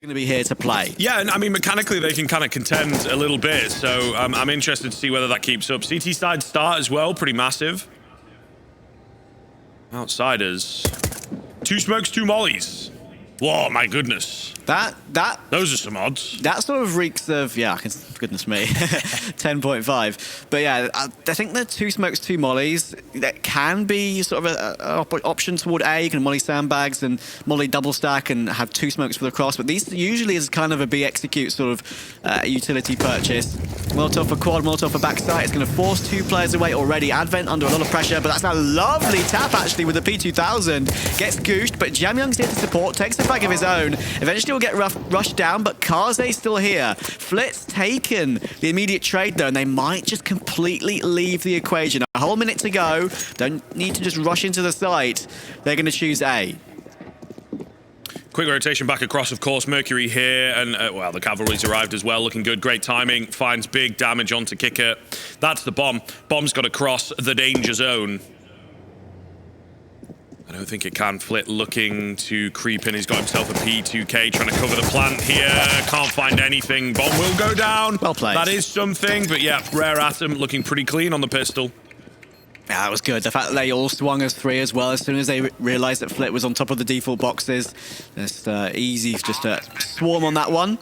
going to be here to play. Yeah, and I mean, mechanically, they can kind of contend a little bit, so I'm interested to see whether that keeps up. CT side start as well, pretty massive. Outsiders. 2 smokes, 2 mollies. Whoa, my goodness. Those are some odds. That sort of reeks of, yeah, goodness me, 10.5. But yeah, I think the 2 smokes, 2 mollies, that can be sort of an option toward A. You can molly sandbags and molly double stack and have 2 smokes for the cross. But these usually is kind of a B execute sort of utility purchase. Molotov for quad, Molotov for backside. It's going to force 2 players away already. Advent under a lot of pressure, but that's a lovely tap actually with the P2000. Gets gooshed, but Jame here to support, takes a frag of his own. Eventually will get rushed down, but Kaze still here. Flit's taken the immediate trade though, and they might just completely leave the equation. A whole minute to go. Don't need to just rush into the site. They're going to choose A. Quick rotation back across, of course. Mercury here, and well, the cavalry's arrived as well. Looking good, great timing. Finds big damage onto Kicker. That's the bomb. Bomb's got to cross the danger zone. I don't think it can. Flit looking to creep in. He's got himself a P2K, trying to cover the plant here. Can't find anything. Bomb will go down. Well played. That is something, but yeah, Rare Atom looking pretty clean on the pistol. Yeah, that was good. The fact that they all swung as 3 as well. As soon as they realised that Flit was on top of the default boxes, it's easy just to swarm on that one.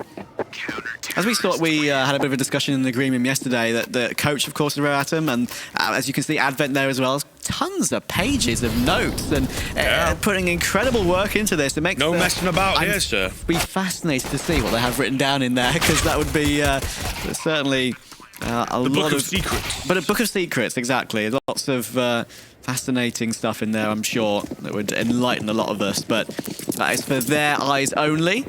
As we thought, we had a bit of a discussion in the green room yesterday that the coach, of course, of Rare Atom, and as you can see, Advent there as well. Tons of pages of notes and putting incredible work into this. It makes no messing about here, sir. Be fascinated to see what they have written down in there, because that would be certainly a lot of secrets. But a book of secrets, exactly. Lots of fascinating stuff in there, I'm sure, that would enlighten a lot of us. But that is for their eyes only.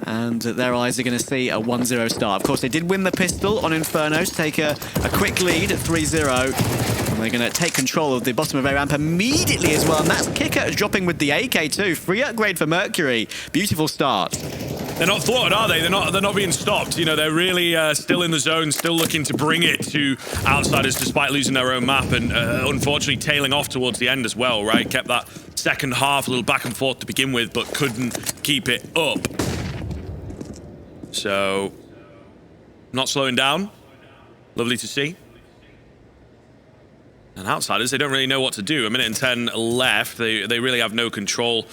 And their eyes are going to see a 1-0 start. Of course, they did win the pistol on Inferno to take a quick lead at 3-0. And they're going to take control of the bottom of A ramp immediately as well. And that's Kicker dropping with the AK too. Free upgrade for Mercury. Beautiful start. They're not thwarted, are they? They're not being stopped. You know, they're really still in the zone, still looking to bring it to Outsiders despite losing their own map and unfortunately tailing off towards the end as well, right? Kept that second half a little back and forth to begin with, but couldn't keep it up. So, not slowing down. Lovely to see. And Outsiders, they don't really know what to do. 1:10 left. They really have no control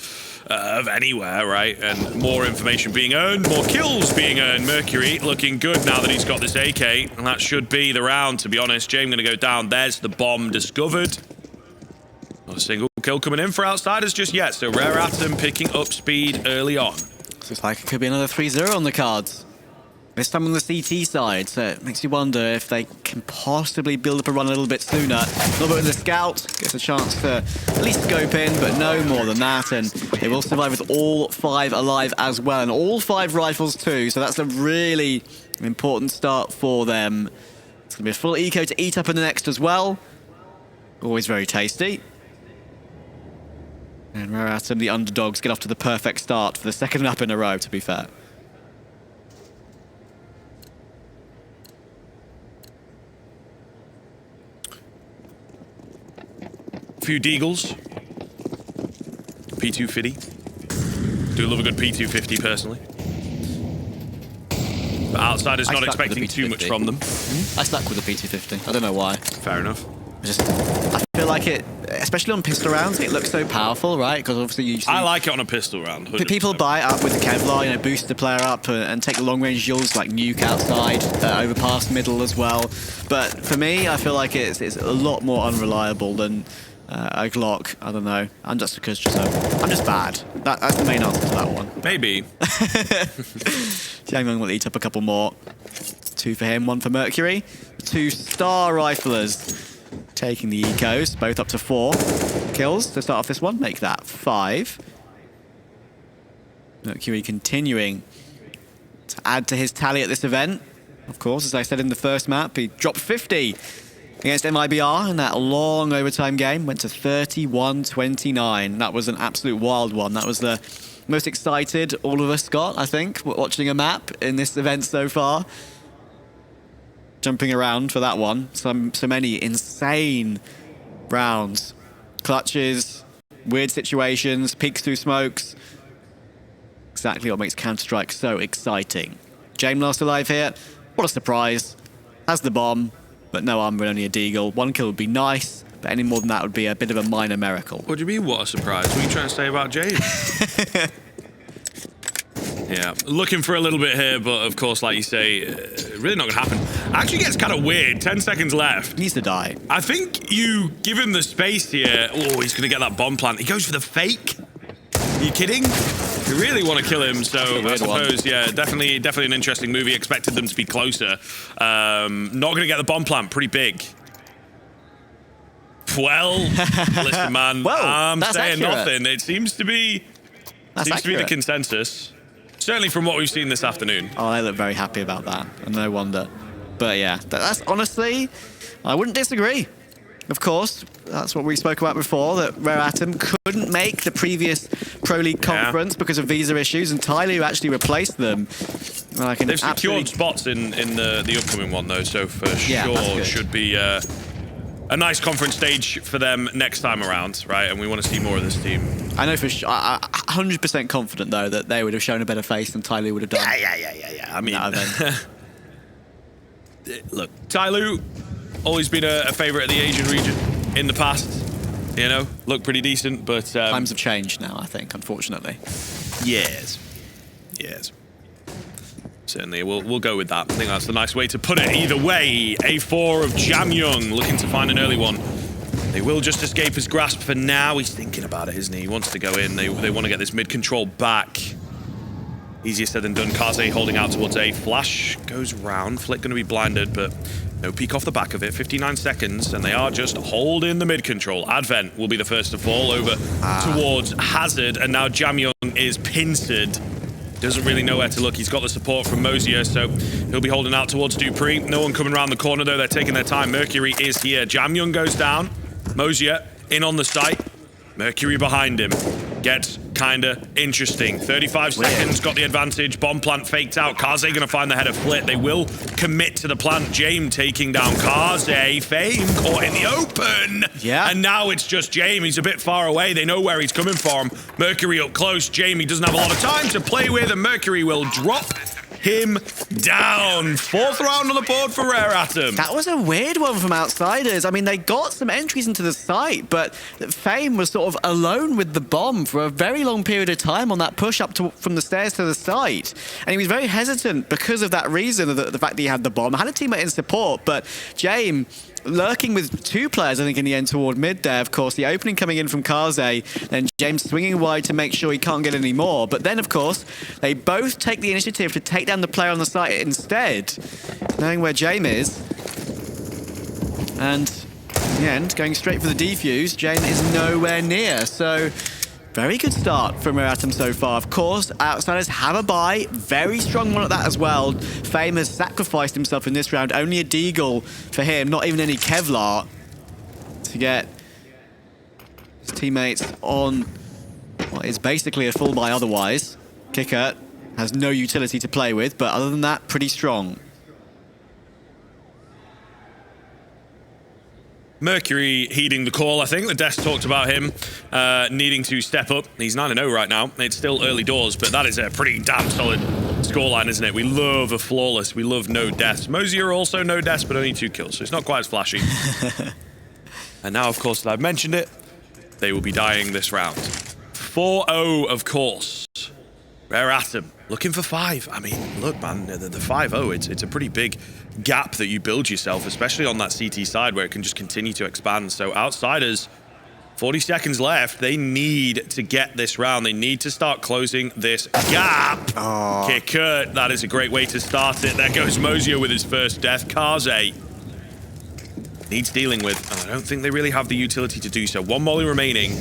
of anywhere, right? And more information being earned, more kills being earned. Mercury looking good now that he's got this AK. And that should be the round, to be honest. Jame going to go down. There's the bomb discovered. Not a single kill coming in for Outsiders just yet. So Rare Atom picking up speed early on. Looks like it could be another 3-0 on the cards. This time on the CT side, so it makes you wonder if they can possibly build up a run a little bit sooner. Norbert with the scout gets a chance to at least scope in, but no more than that. And they will survive with all 5 alive as well, and all 5 rifles too. So that's a really important start for them. It's going to be a full eco to eat up in the next as well. Always very tasty. And Rare Atom, the underdogs, get off to the perfect start for the second map in a row, to be fair. Few deagles. P250. Do love a good P250 personally. But Outsiders not expecting too much from them. I stuck with the P250. I don't know why. Fair enough. I feel like it, especially on pistol rounds, it looks so powerful, right? Because obviously you see... I like it on a pistol round. 100%. People buy it up with the Kevlar, you know, boost the player up and take the long-range duels like nuke outside, overpass middle as well. But for me, I feel like it's a lot more unreliable than a Glock. I don't know. I'm just bad. That's the main answer to that one. Maybe. Jame will eat up a couple more. 2 for him, 1 for Mercury. 2 star riflers taking the ecos, both up to 4 kills to start off this one. Make that 5. Mercury continuing to add to his tally at this event. Of course, as I said in the first map, he dropped 50 against MIBR in that long overtime game. Went to 31-29. That was an absolute wild one. That was the most excited all of us got, I think, watching a map in this event so far. Jumping around for that one. So many insane rounds. Clutches, weird situations, peeks through smokes. exactly what makes Counter-Strike so exciting. Jame last alive here. What a surprise. Has the bomb, but no armor and only a deagle. 1 kill would be nice, but any more than that would be a bit of a minor miracle. What do you mean, what a surprise? What are you trying to say about Jame? Yeah, looking for a little bit here, but of course, like you say, really not going to happen. Actually gets kind of weird. 10 seconds left. Needs to die. I think you give him the space here. Oh, he's going to get that bomb plant. He goes for the fake. Are you kidding? You really want to kill him, so I suppose, yeah, definitely an interesting move. He expected them to be closer. Not going to get the bomb plant. Pretty big. Well, listen, man, I'm saying nothing. It seems to be the consensus. Certainly from what we've seen this afternoon. Oh, they look very happy about that, and no wonder. But yeah, that's honestly, I wouldn't disagree. Of course, that's what we spoke about before, that Rare Atom couldn't make the previous Pro League conference because of visa issues, and Tyler actually replaced them. They've secured spots in the upcoming one, though, so for sure should be a nice conference stage for them next time around, right? And we want to see more of this team. I know for sure, I'm 100% confident, though, that they would have shown a better face than Tyloo would have done. Yeah. I mean, look, Tyloo, always been a favorite of the Asian region in the past. You know, look pretty decent, but... times have changed now, I think, unfortunately. Yes. Certainly, we'll go with that. I think that's the nice way to put it. Either way, A4 of Jamyoung looking to find an early one. They will just escape his grasp for now. He's thinking about it, isn't he? He wants to go in. They want to get this mid-control back. Easier said than done. Kaze holding out towards A. Flash goes round. Flick going to be blinded, but no peek off the back of it. 59 seconds, and they are just holding the mid-control. Advent will be the first to fall over towards Hazard, and now Jamyoung is pincered. Doesn't really know where to look. He's got the support from Moseyuh, so he'll be holding out towards Dupree. No one coming around the corner, though. They're taking their time. Mercury is here. Jamyoung goes down. Moseyuh in on the site. Mercury behind him. Gets kinda interesting. 35 seconds, got the advantage. Bomb plant faked out. Kaze gonna find the header flit. They will commit to the plant. Jame taking down Kaze. Fame caught in the open. Yeah. And now it's just Jame. He's a bit far away. They know where he's coming from. Mercury up close. Jame, he doesn't have a lot of time to play with, and Mercury will drop him down. 4th round on the board for Rare Atom. That was a weird one from Outsiders. I mean, they got some entries into the site, but Fame was sort of alone with the bomb for a very long period of time on that push up from the stairs to the site. And he was very hesitant because of that reason, the fact that he had the bomb. I had a teammate in support, but Jame lurking with 2 players, I think, in the end toward mid there, of course. The opening coming in from Kaze, then James swinging wide to make sure he can't get any more. But then, of course, they both take the initiative to take down the player on the site instead, knowing where Jame is. And in the end, going straight for the defuse, Jame is nowhere near. So, very good start from Rare Atom so far. Of course, Outsiders have a buy. Very strong one at that as well. Fame has sacrificed himself in this round. Only a deagle for him, not even any Kevlar to get his teammates on what is basically a full buy otherwise. Kicker has no utility to play with, but other than that, pretty strong. Mercury heeding the call, I think. The desk talked about him needing to step up. He's 9-0 right now. It's still early doors, but that is a pretty damn solid scoreline, isn't it? We love a flawless. We love no deaths. Moseyuh also no deaths, but only 2 kills, so it's not quite as flashy. And now, of course, that I've mentioned it, they will be dying this round. 4-0, of course. Rare Atom looking for 5. I mean, look, man, the 5-0, it's a pretty big gap that you build yourself, especially on that CT side where it can just continue to expand. So Outsiders, 40 seconds left. They need to get this round. They need to start closing this gap. Kicker, that is a great way to start it. There goes Moseyuh with his first death. Kaze needs dealing with, and I don't think they really have the utility to do so. 1 molly remaining.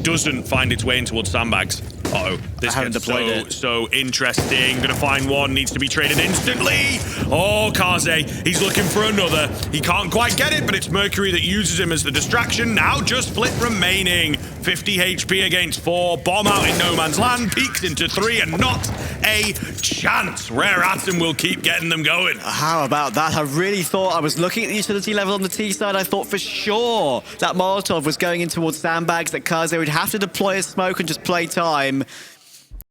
Doesn't find its way in towards sandbags. Uh-oh, this gets so interesting. Gonna find one, needs to be traded instantly. Oh, Kaze, he's looking for another. He can't quite get it, but it's Mercury that uses him as the distraction. Now just Flit remaining. 50 HP against 4. Bomb out in no man's land, peeks into 3, and not a chance. Rare Atom will keep getting them going. How about that? I really thought, I was looking at the utility level on the T side, I thought for sure that Molotov was going in towards sandbags, that Kaze would have to deploy a smoke and just play time.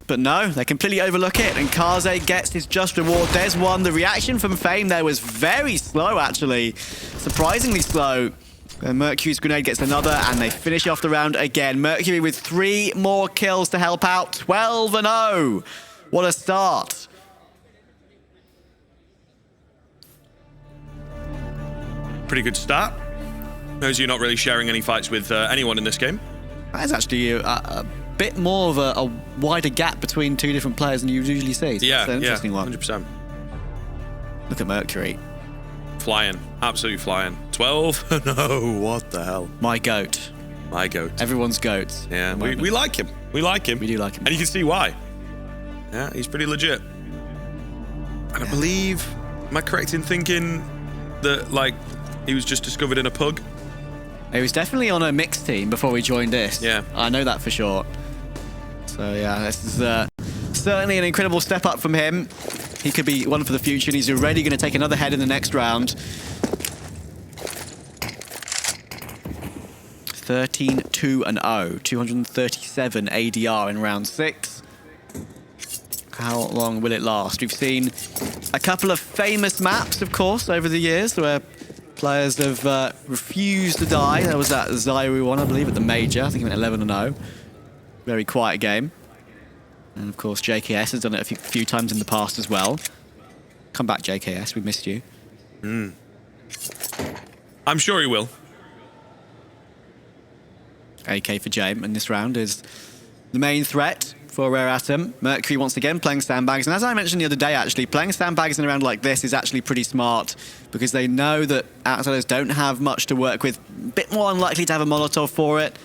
But no, they completely overlook it, and Kaze gets his just reward. There's one. The reaction from Fame there was very slow, actually. Surprisingly slow. And Mercury's grenade gets another, and they finish off the round again. Mercury with 3 more kills to help out. 12-0. What a start. Pretty good start. Moseyuh not really sharing any fights with anyone in this game. That is actually a bit more of a wider gap between 2 different players than you usually see. So Yeah, that's an interesting one. 100%. Look at Mercury. Flying. Absolutely flying. 12? No, what the hell? My goat. My goat. Everyone's goat. Yeah, we like him. We like him. We do like him. And you can see why. Yeah, he's pretty legit. And I believe, am I correct in thinking that, like, he was just discovered in a pug? He was definitely on a mixed team before we joined this. Yeah. I know that for sure. So yeah, this is certainly an incredible step up from him. He could be one for the future, and he's already going to take another head in the next round. 13-2-0, 237 ADR in round 6. How long will it last? We've seen a couple of famous maps, of course, over the years where players have refused to die. There was that Zyru one, I believe, at the Major. I think he went 11-0. Very quiet game. And of course, JKS has done it a few times in the past as well. Come back, JKS. We missed you. I'm sure he will. AK for Jame, and this round is the main threat for Rare Atom. Mercury once again playing sandbags, and as I mentioned the other day, actually, playing sandbags in a round like this is actually pretty smart because they know that outsiders don't have much to work with. A bit more unlikely to have a Molotov for it.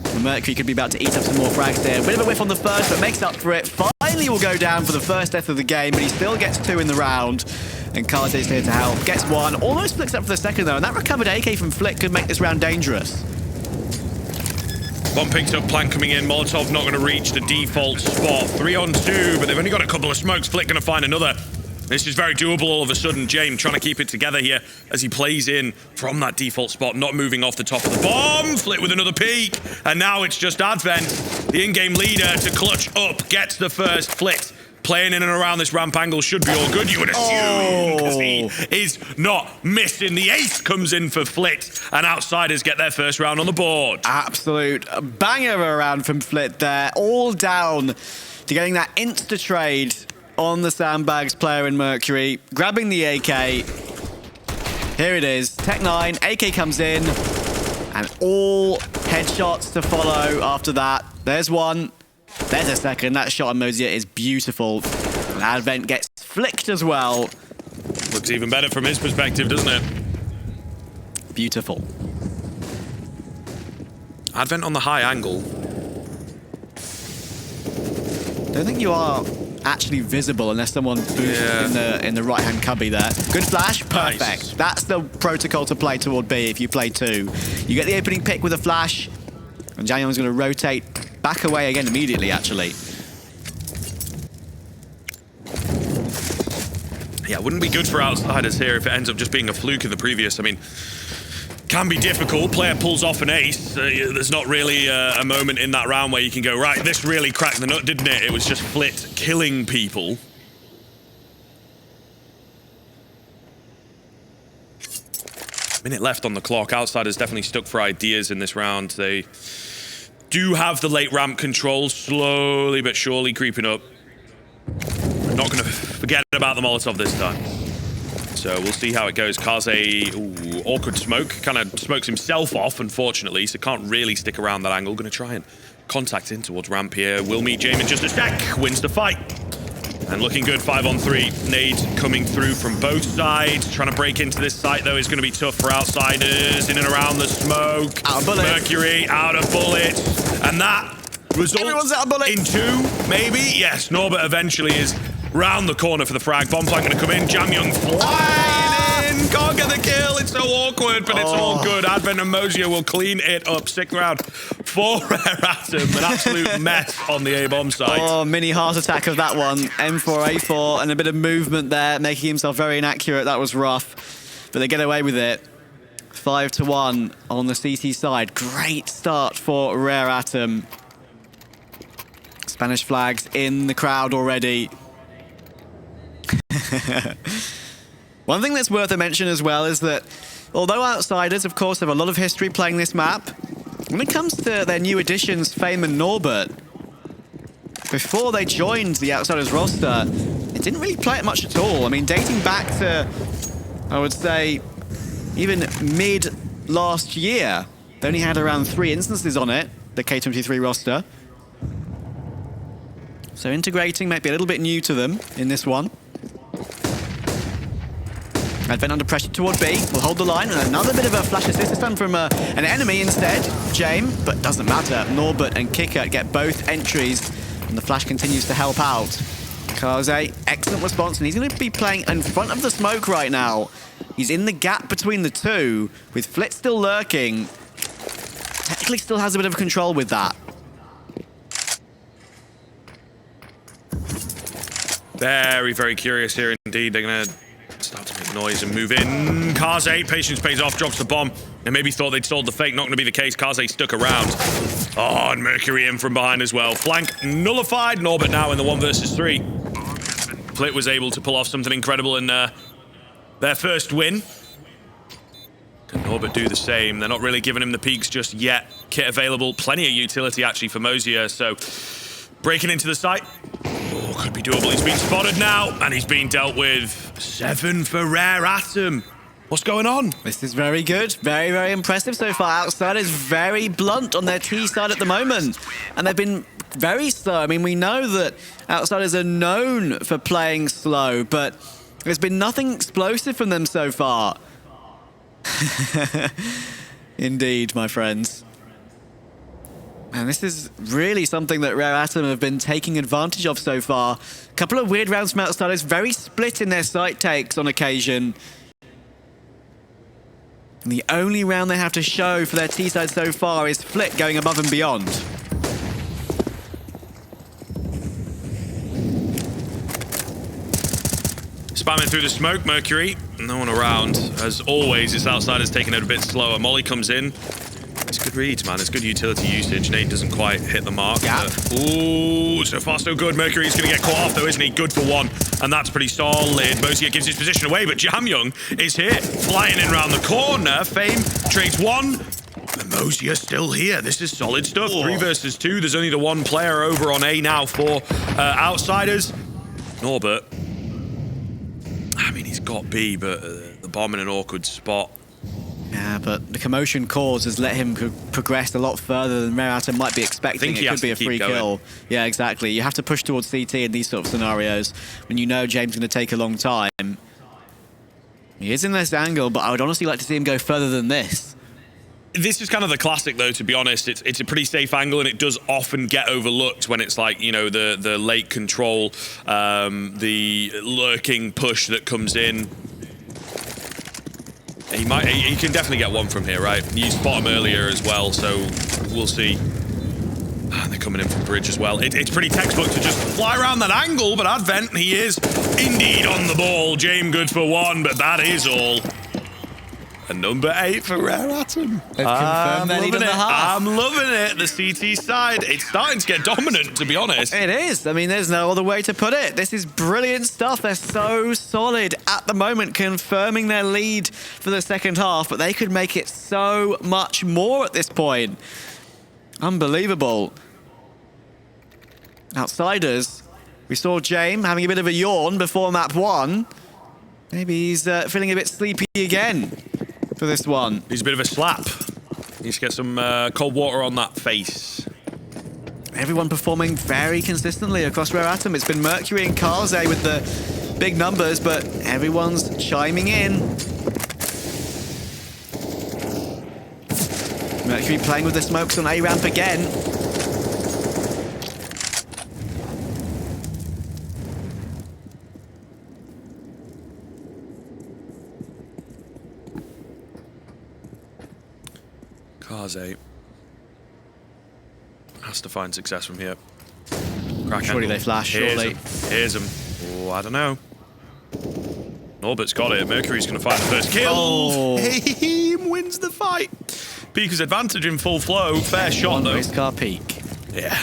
And Mercury could be about to eat up some more frags there. Bit of a whiff on the first, but makes up for it. Finally will go down for the first death of the game, but he still gets 2 in the round. And Kaze is here to help. Gets 1, almost flicks up for the second though, and that recovered AK from Flick could make this round dangerous. One picked up, Plank coming in. Molotov not going to reach the default spot. 3 on 2, but they've only got a couple of smokes. Flick going to find another. This is very doable all of a sudden. Jame trying to keep it together here as he plays in from that default spot, not moving off the top of the bomb. Flick with another peek. And now it's just Advent, the in-game leader, to clutch up, gets the first Flick. Playing in and around this ramp angle should be all good, you would assume, because he is not missing. The ace comes in for Flit, and outsiders get their first round on the board. Absolute banger around from Flit there, all down to getting that insta-trade on the sandbags player in Mercury, grabbing the AK. Here it is, Tech 9, AK comes in, and all headshots to follow after that. There's one. There's a second. That shot on Moseyuh is beautiful. And Advent gets flicked as well. Looks even better from his perspective, doesn't it? Beautiful. Advent on the high angle. Don't think you are actually visible unless someone boosts in the right-hand cubby there. Good flash. Perfect. Nice. That's the protocol to play toward B if you play 2. You get the opening pick with a flash. And Janyon's going to rotate back away again immediately, actually. Yeah, wouldn't be good for outsiders here if it ends up just being a fluke in the previous. I mean, can be difficult. Player pulls off an ace. There's not really a moment in that round where you can go, right, this really cracked the nut, didn't it? It was just Flit killing people. Minute left on the clock. Outsiders definitely stuck for ideas in this round. They do have the late ramp control, slowly but surely creeping up. Not going to forget about the Molotov this time. So we'll see how it goes. Kaze, awkward smoke. Kind of smokes himself off, unfortunately, so can't really stick around that angle. Going to try and contact in towards ramp here. Will meet Jame in just a sec. Wins the fight. And looking good, 5 on 3. Nades coming through from both sides. Trying to break into this site, though, is going to be tough for outsiders. In and around the smoke. Out of bullets. Mercury out of bullets. And that results in 2, maybe? Yes, Norbert eventually is round the corner for the frag. Bomb flank going to come in. Jamyoung flying in. Can't get the kill. It's so awkward, but it's all good. Advent and Moseyuh will clean it up. 6th round for Rare Atom. An absolute mess on the A-bomb side. Oh, mini heart attack of that one. M4A4 and a bit of movement there, making himself very inaccurate. That was rough, but they get away with it. 5-1 on the CT side. Great start for Rare Atom. Spanish flags in the crowd already. One thing that's worth a mention as well is that although Outsiders, of course, have a lot of history playing this map, when it comes to their new additions, Fame and Norbert, before they joined the Outsiders roster, it didn't really play it much at all. I mean, dating back to, I would say, even mid last year, they only had around 3 instances on it, the K23 roster. So integrating might be a little bit new to them in this one. Advent under pressure toward B. Will hold the line, and another bit of a flash assist this time from an enemy instead, Jame, but doesn't matter. Norbert and Kicker get both entries, and the flash continues to help out. Kaze, excellent response, and he's going to be playing in front of the smoke right now. He's in the gap between the two, with Flit still lurking. Technically still has a bit of control with that. Very, very curious here indeed. They're going to start to make noise and move in. Kaze, patience pays off, drops the bomb. And maybe thought they'd sold the fake. Not going to be the case. Kaze stuck around. Oh, and Mercury in from behind as well. Flank nullified. Norbert now in the 1 versus 3. Flit was able to pull off something incredible in their first win. Can Norbert do the same? They're not really giving him the peaks just yet. Kit available. Plenty of utility actually for Moseyuh. So breaking into the site. Oh, could be doable. He's been spotted now, and he's being dealt with. 7 for Rare Atom. What's going on? This is very good. Very, very impressive so far. Outsiders very blunt on their T side at the moment. And they've been very slow. I mean, we know that Outsiders are known for playing slow, but there's been nothing explosive from them so far. Indeed, my friends. And this is really something that Rare Atom have been taking advantage of so far. A couple of weird rounds from Outsiders, very split in their site takes on occasion. And the only round they have to show for their T-side so far is Flit going above and beyond. Spamming through the smoke, Mercury. No one around. As always, it's Outsiders taking it a bit slower. Molly comes in. It's good reads, man. It's good utility usage. Nate doesn't quite hit the mark. Yeah. Ooh, so far so good. Mercury's going to get caught off though, isn't he? Good for 1. And that's pretty solid. Moseyuh gives his position away, but Jame is here. Flying in around the corner. Fame trades 1. And Moseyuh still here. This is solid stuff. 3 versus 2. There's only the 1 player over on A now for Outsiders. Norbert. I mean, he's got B, but the bomb in an awkward spot. Yeah, but the commotion caused has let him progress a lot further than Rare Atom might be expecting. It could be a free kill. Yeah, exactly. You have to push towards CT in these sort of scenarios when you know James is going to take a long time. He is in this angle, but I would honestly like to see him go further than this. This is kind of the classic, though, to be honest. It's a pretty safe angle, and it does often get overlooked when it's like, you know, the late control, the lurking push that comes in. He can definitely get 1 from here, right? You spot him earlier as well, so we'll see. And they're coming in from bridge as well. It's pretty textbook to just fly around that angle, but Advent, he is indeed on the ball. Jame good for 1, but that is all. And number 8 for Rare Atom. I'm loving it. I'm loving it. The CT side, it's starting to get dominant, to be honest. It is. I mean, there's no other way to put it. This is brilliant stuff. They're so solid at the moment, confirming their lead for the second half, but they could make it so much more at this point. Unbelievable. Outsiders. We saw Jame having a bit of a yawn before map 1. Maybe he's feeling a bit sleepy again for this one. He's a bit of a slap. Needs to get some cold water on that face. Everyone performing very consistently across Rare Atom. It's been Mercury and Kaze with the big numbers, but everyone's chiming in. Mercury playing with the smokes on A-ramp again. Kaze has to find success from here. Surely they flash, surely. Here's him. Oh, I don't know. Norbert's got it. Mercury's going to find the first kill. Oh. He wins the fight. Pika's advantage in full flow. Fair shot, though. Race car peak. Yeah.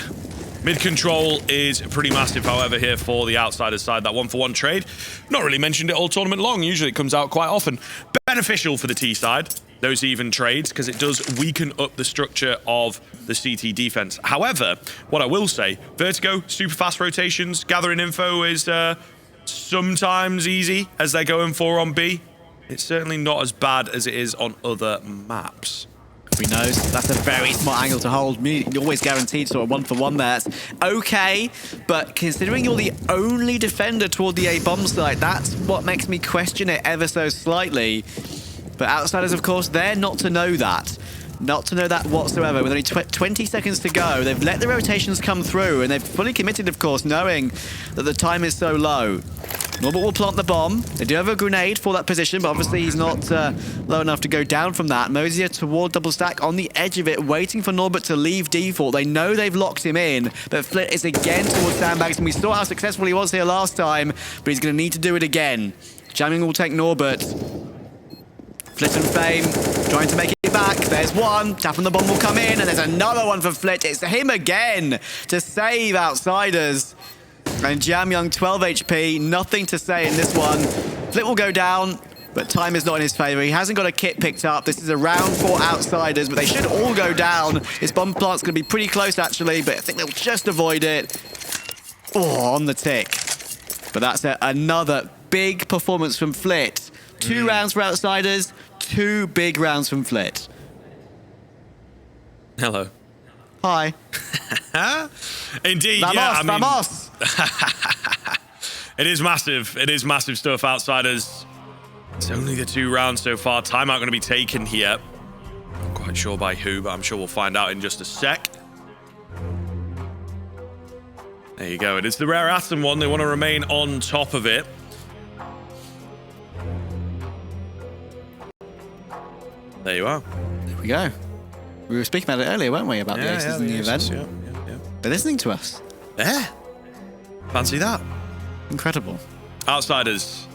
Mid control is pretty massive, however, here for the Outsiders side. That 1-for-1 trade, not really mentioned it all tournament long. Usually it comes out quite often. Beneficial for the T side, those even trades, because it does weaken up the structure of the CT defense. However, what I will say, Vertigo, super fast rotations, gathering info is sometimes easy as they're going for on B. It's certainly not as bad as it is on other maps. Who knows? That's a very smart angle to hold. You're always guaranteed sort of 1-for-1 there. That's okay, but considering you're the only defender toward the A bomb site, that's what makes me question it ever so slightly. But Outsiders, of course, they're not to know that. Not to know that whatsoever. With only 20 seconds to go, they've let the rotations come through, and they've fully committed, of course, knowing that the time is so low. Norbert will plant the bomb. They do have a grenade for that position, but obviously he's not low enough to go down from that. Moseyuh toward double stack on the edge of it, waiting for Norbert to leave default. They know they've locked him in, but Flit is again towards sandbags, and we saw how successful he was here last time, but he's going to need to do it again. Jamming will take Norbert. Flit and Fame trying to make it back. There's one. Tap on the bomb will come in, and there's another one for Flit. It's him again to save Outsiders. And Jam Young, 12 HP, nothing to say in this one. Flit will go down, but time is not in his favor. He hasn't got a kit picked up. This is a round for Outsiders, but they should all go down. His bomb plant's going to be pretty close, actually, but I think they'll just avoid it. Oh, on the tick. But that's another big performance from Flit. 2 rounds for Outsiders, 2 big rounds from Flit. Hello. Hi. Indeed, vamos, yeah. I mean, vamos. It is massive. It is massive stuff, Outsiders. It's only the 2 rounds so far. Timeout going to be taken here. Not quite sure by who, but I'm sure we'll find out in just a sec. There you go. It is the Rare Atom one. They want to remain on top of it. There you are. There we go. We were speaking about it earlier, weren't we? About the aces in the event. Yeah. They're listening to us. Yeah. Fancy that. Incredible. Outsiders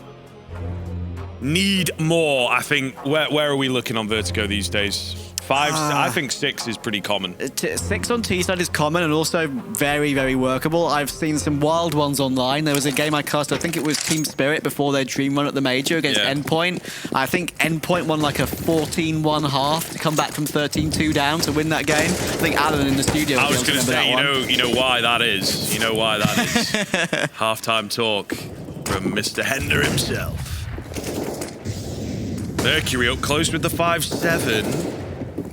need more, I think. Where are we looking on Vertigo these days? 5, I think 6 is pretty common. 6 on T side is common and also very, very workable. I've seen some wild ones online. There was a game I cast, I think it was Team Spirit before their dream run at the major against Endpoint. I think Endpoint won like a 14-1 half to come back from 13-2 down to win that game. I think Alan in the studio. I was going to say, you know why that is. You know why that is. Halftime talk from Mr. Hender himself. Mercury up close with the 5-7.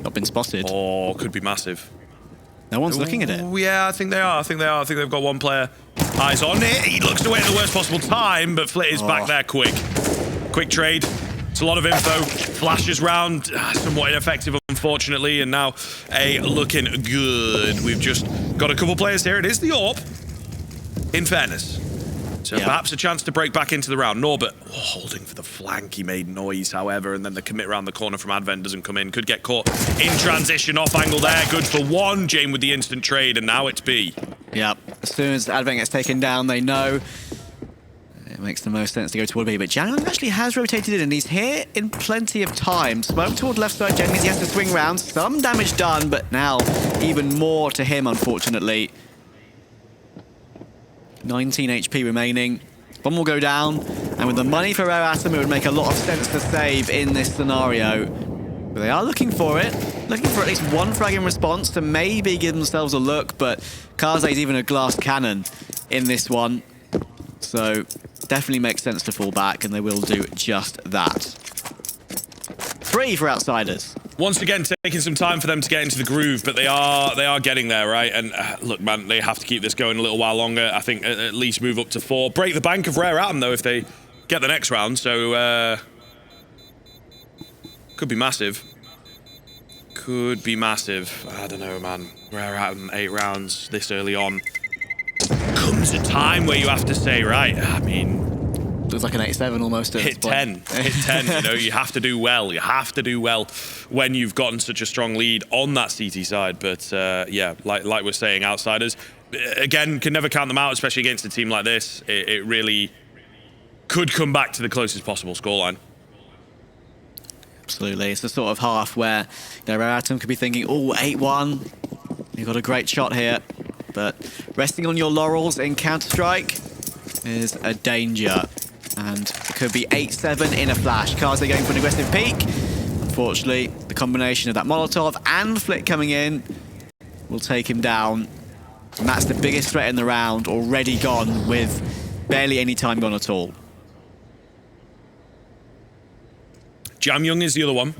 Not been spotted. Oh, could be massive. No one's looking at it. Yeah, I think they are. I think they've got one player eyes on it. He looks away at the worst possible time, but Flit is back there quick. Quick trade. It's a lot of info. Flashes round. Somewhat ineffective, unfortunately. And now looking good. We've just got a couple players here. It is the AWP, in fairness. So perhaps a chance to break back into the round. Norbert holding for the flank. He made noise, however, and then the commit around the corner from Advent doesn't come in. Could get caught in transition off angle there. Good for 1. Jame with the instant trade, and now it's B. Yep. As soon as Advent gets taken down, they know it makes the most sense to go toward B. But Jame actually has rotated in, and he's here in plenty of time. Smoke toward left side. Jame, he has to swing round. Some damage done, but now even more to him, unfortunately. 19 HP remaining. Bomb will go down, and with the money for Rare Atom, it would make a lot of sense to save in this scenario. But they are looking for it. Looking for at least 1 frag in response to maybe give themselves a look, but Kaze is even a glass cannon in this one. So definitely makes sense to fall back, and they will do just that. 3 for Outsiders. Once again, taking some time for them to get into the groove, but they are getting there, right? And look, man, they have to keep this going a little while longer. I think at least move up to 4. Break the bank of Rare Atom, though, if they get the next round. So, could be massive. Could be massive. I don't know, man. Rare Atom, 8 rounds this early on. Comes a time where you have to say, right, I mean... Looks like an 8-7 almost. Hit 10. Hit 10. You know, you have to do well. You have to do well when you've gotten such a strong lead on that CT side. But yeah, like we're saying, Outsiders, again, can never count them out, especially against a team like this. It really could come back to the closest possible scoreline. Absolutely. It's the sort of half where Rare Atom could be thinking, oh, 8-1. You've got a great shot here. but resting on your laurels in Counter-Strike is a danger. And it could be 8-7 in a flash. Kaze going for an aggressive peek. Unfortunately, the combination of that Molotov and Flick coming in will take him down. And that's the biggest threat in the round, already gone with barely any time gone at all. Jame is the other one,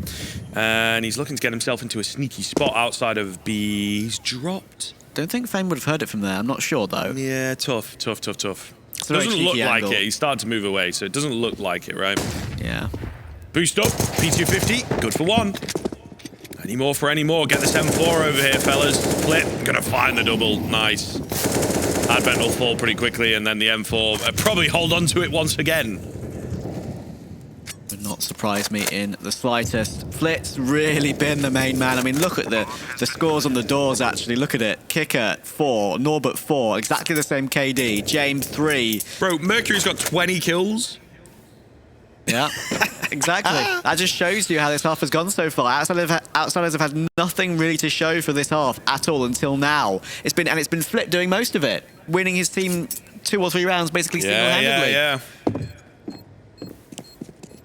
and he's looking to get himself into a sneaky spot outside of B. He's dropped. Don't think Fame would have heard it from there. I'm not sure, though. Yeah, tough. It's a very Doesn't look cheeky like angle. it. He's starting to move away, so it doesn't look like it, right? Yeah. Boost up, P250, good for one. Any more for any more? Get this M4 over here, fellas. Flip, gonna find the double. Nice. Advent will fall pretty quickly, and then the M4 probably hold on to it once again. Would not surprise me in the slightest. Flit's really been the main man. I mean, look at the scores on the doors, actually. Look at it. Kicker, 4. Norbert, 4. Exactly the same KD. Jame, 3. Bro, Mercury's got 20 kills. Yeah, exactly. That just shows you how this half has gone so far. Outsiders have had nothing really to show for this half at all until now. It's been Flip doing most of it, winning his team 2 or 3 rounds basically single-handedly. Yeah.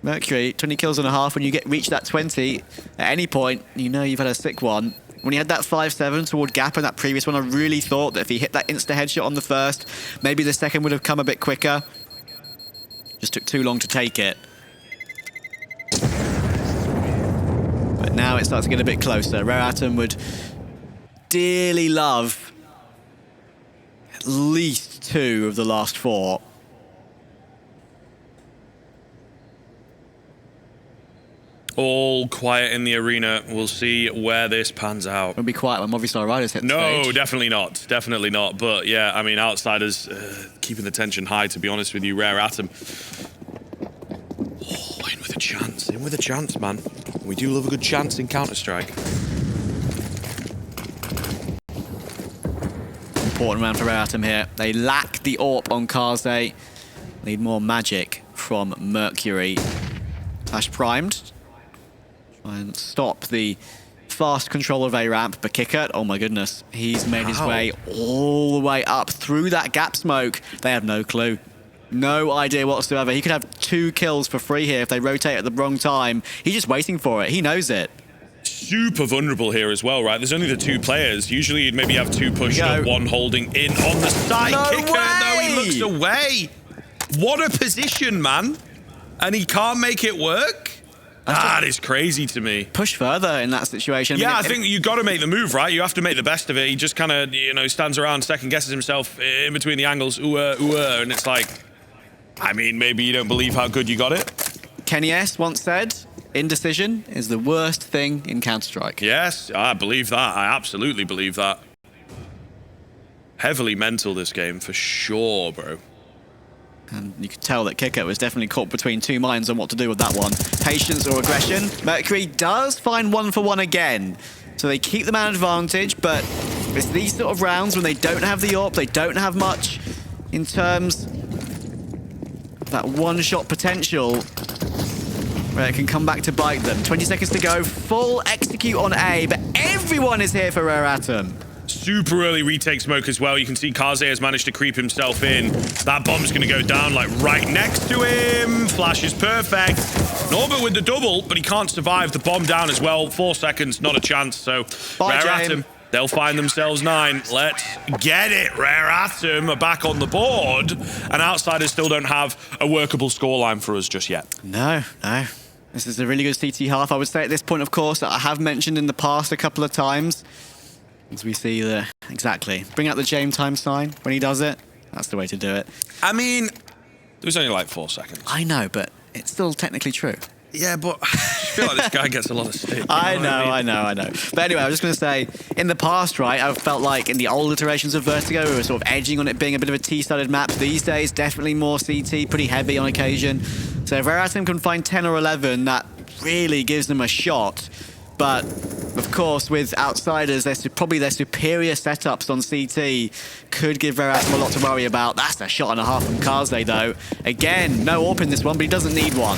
Mercury, 20 kills and a half. When you reach that 20 at any point, you know you've had a sick one. When he had that 5-7 toward Gap in that previous one, I really thought that if he hit that insta headshot on the first, maybe the second would have come a bit quicker. Just took too long to take it. But now it starts to get a bit closer. Rare Atom would dearly love at least 2 of the last 4. All quiet in the arena. We'll see where this pans out. It'll be quiet when Movistar Riders hit the No, stage. definitely not. Definitely not. But yeah, I mean, Outsiders keeping the tension high, to be honest with you. Rare Atom. Oh, in with a chance. In with a chance, man. We do love a good chance in Counter-Strike. Important round for Rare Atom here. They lack the AWP on Kaze. Need more magic from Mercury. Flash primed. Try and stop the fast control of A-ramp, but Kicker, oh my goodness, he's made his way all the way up through that gap smoke. They have no clue. No idea whatsoever. He could have 2 kills for free here if they rotate at the wrong time. He's just waiting for it. He knows it. Super vulnerable here as well, right? There's only the 2 players. Usually you'd maybe have 2 pushed up, 1 holding in on the side. No Kicker, though, he looks away. What a position, man. And he can't make it work? That is crazy to me. Push further in that situation. I think you got to make the move, right? You have to make the best of it. He just kind of, stands around, second guesses himself in between the angles, and it's like, I mean, maybe you don't believe how good you got it. Kenny S once said, indecision is the worst thing in Counter-Strike. Yes, I believe that. I absolutely believe that. Heavily mental, this game, for sure, bro. And you could tell that Kicker was definitely caught between 2 minds on what to do with that one. Patience or aggression. Mercury does find 1-for-1 again. So they keep the man advantage, but it's these sort of rounds when they don't have the AWP, they don't have much in terms of that one-shot potential where it can come back to bite them. 20 seconds to go, full execute on A, but everyone is here for Rare Atom. Super early retake smoke as well. You can see Kaze has managed to creep himself in. That bomb's going to go down like right next to him. Flash is perfect. Norbert with the double, but he can't survive the bomb down as well. 4 seconds, not a chance. So Rare Atom, they'll find themselves 9. Let's get it. Rare Atom are back on the board, and Outsiders still don't have a workable scoreline for us just yet. No. This is a really good CT half. I would say at this point, of course, that I have mentioned in the past a couple of times. As we see the, exactly. Bring out the Jame time sign when he does it. That's the way to do it. I mean, it was only like 4 seconds. I know, but it's still technically true. Yeah, but I feel like this guy gets a lot of stick. I know. But anyway, I was just going to say, in the past, right, I felt like in the old iterations of Vertigo, we were sort of edging on it being a bit of a T-sided map. These days, definitely more CT, pretty heavy on occasion. So if Rare Atom can find 10 or 11, that really gives them a shot. But, of course, with Outsiders, probably their superior setups on CT could give Rare Atom a lot to worry about. That's a shot and a half from Kaze, though. Again, no AWP in this one, but he doesn't need one.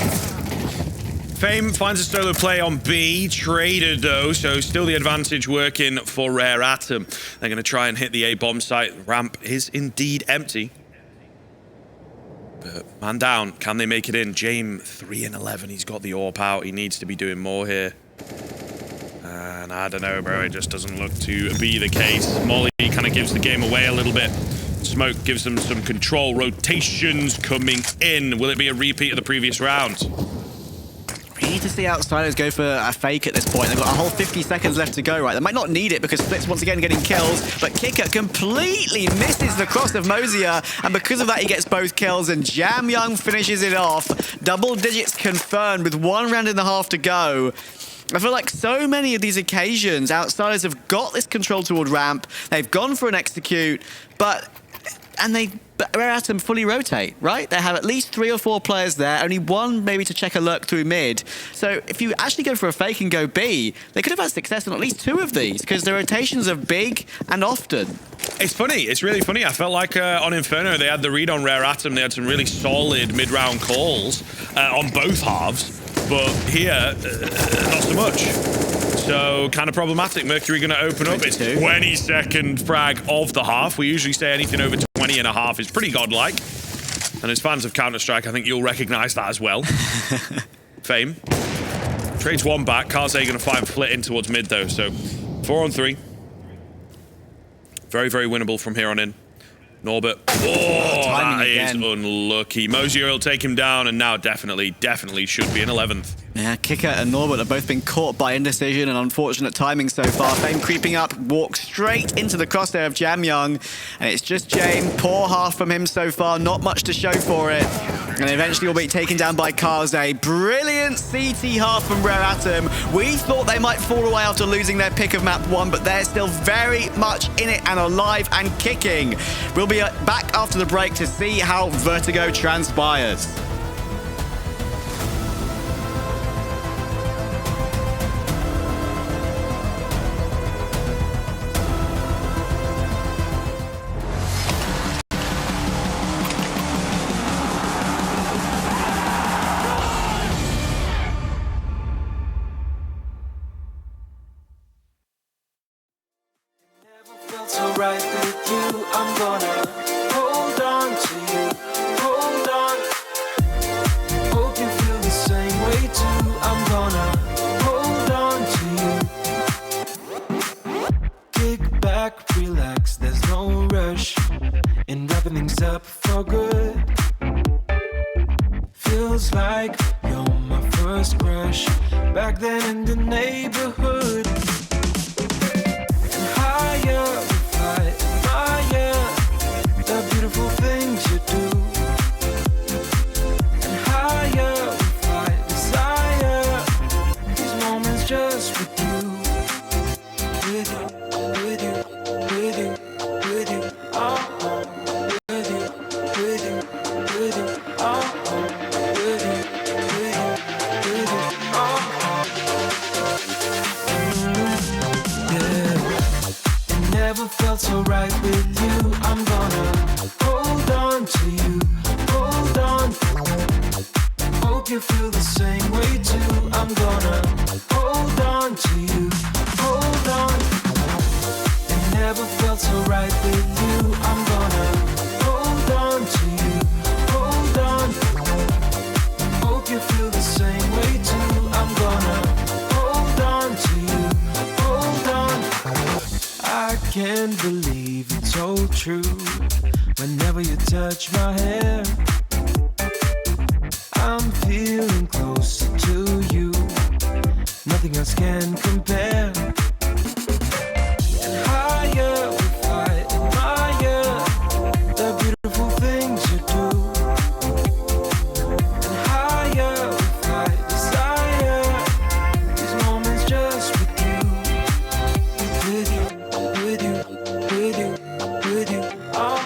Fame finds a solo play on B, traded though, so still the advantage working for Rare Atom. They're going to try and hit the A bomb site. Ramp is indeed empty. But man down, can they make it in? Jame 3 and 11, he's got the AWP out. He needs to be doing more here. And I don't know, bro, it just doesn't look to be the case. Molly kind of gives the game away a little bit. Smoke gives them some control. Rotations coming in. Will it be a repeat of the previous round? We need to see Outsiders go for a fake at this point. They've got a whole 50 seconds left to go, right? They might not need it because Split's once again getting kills, but Kicker completely misses the cross of Moseyuh, and because of that he gets both kills, and Jame finishes it off. Double digits confirmed with 1.5 rounds to go. I feel like so many of these occasions, Outsiders have got this control toward ramp, they've gone for an execute, but Rare Atom fully rotate, right? They have at least 3 or 4 players there, only one maybe to check a lurk through mid. So if you actually go for a fake and go B, they could have had success on at least 2 of these, because the rotations are big and often. It's funny, it's really funny. I felt like on Inferno, they had the read on Rare Atom, they had some really solid mid-round calls on both halves, but here, not so much. So, kind of problematic. Mercury going to open up. It's 22nd frag of the half. We usually say anything over 20 and a half is pretty godlike. And as fans of Counter-Strike, I think you'll recognize that as well. Fame. Trades one back. Kaze going to find Flit in towards mid, though. So, 4 on 3. Very, very winnable from here on in. Norbert. Oh, that is unlucky. Moseyuh will take him down, and now definitely should be in 11th. Yeah, Kicker and Norbert have both been caught by indecision and unfortunate timing so far. Fame creeping up, walks straight into the crosshair of Jame, and it's just Jame. Poor half from him so far, not much to show for it. And eventually will be taken down by Kaze. Brilliant CT half from Rare Atom. We thought they might fall away after losing their pick of map 1, but they're still very much in it and alive and kicking. We'll be back after the break to see how Vertigo transpires. Right with you, I'm gonna hold on to you, hold on. Hope you feel the same way too. I'm gonna hold on to you. Kick back, relax, there's no rush in wrapping things up for good. Feels like you're my first crush back then in the neighborhood. And higher the beautiful things you do, and higher we fly, desire these moments just with you, with you, with you, with you, with you, oh, with you, with you, with you, oh, with you, with you, with you, oh, yeah. It never felt so right with you. I'm gonna hold on to you, hold on. Hope you feel the same way too. I'm gonna hold on to you, hold on. It never felt so right with you. I'm gonna hold on to you, hold on. Hope you feel the same way too. I'm gonna hold on to you, hold on. I can't believe it's so true. Whenever you touch my hair, I'm feeling closer to you. Nothing else can compare. And higher we fly, admire the beautiful things you do. And higher we fly, desire these moments just with you, with you, with you, with you, with you, oh.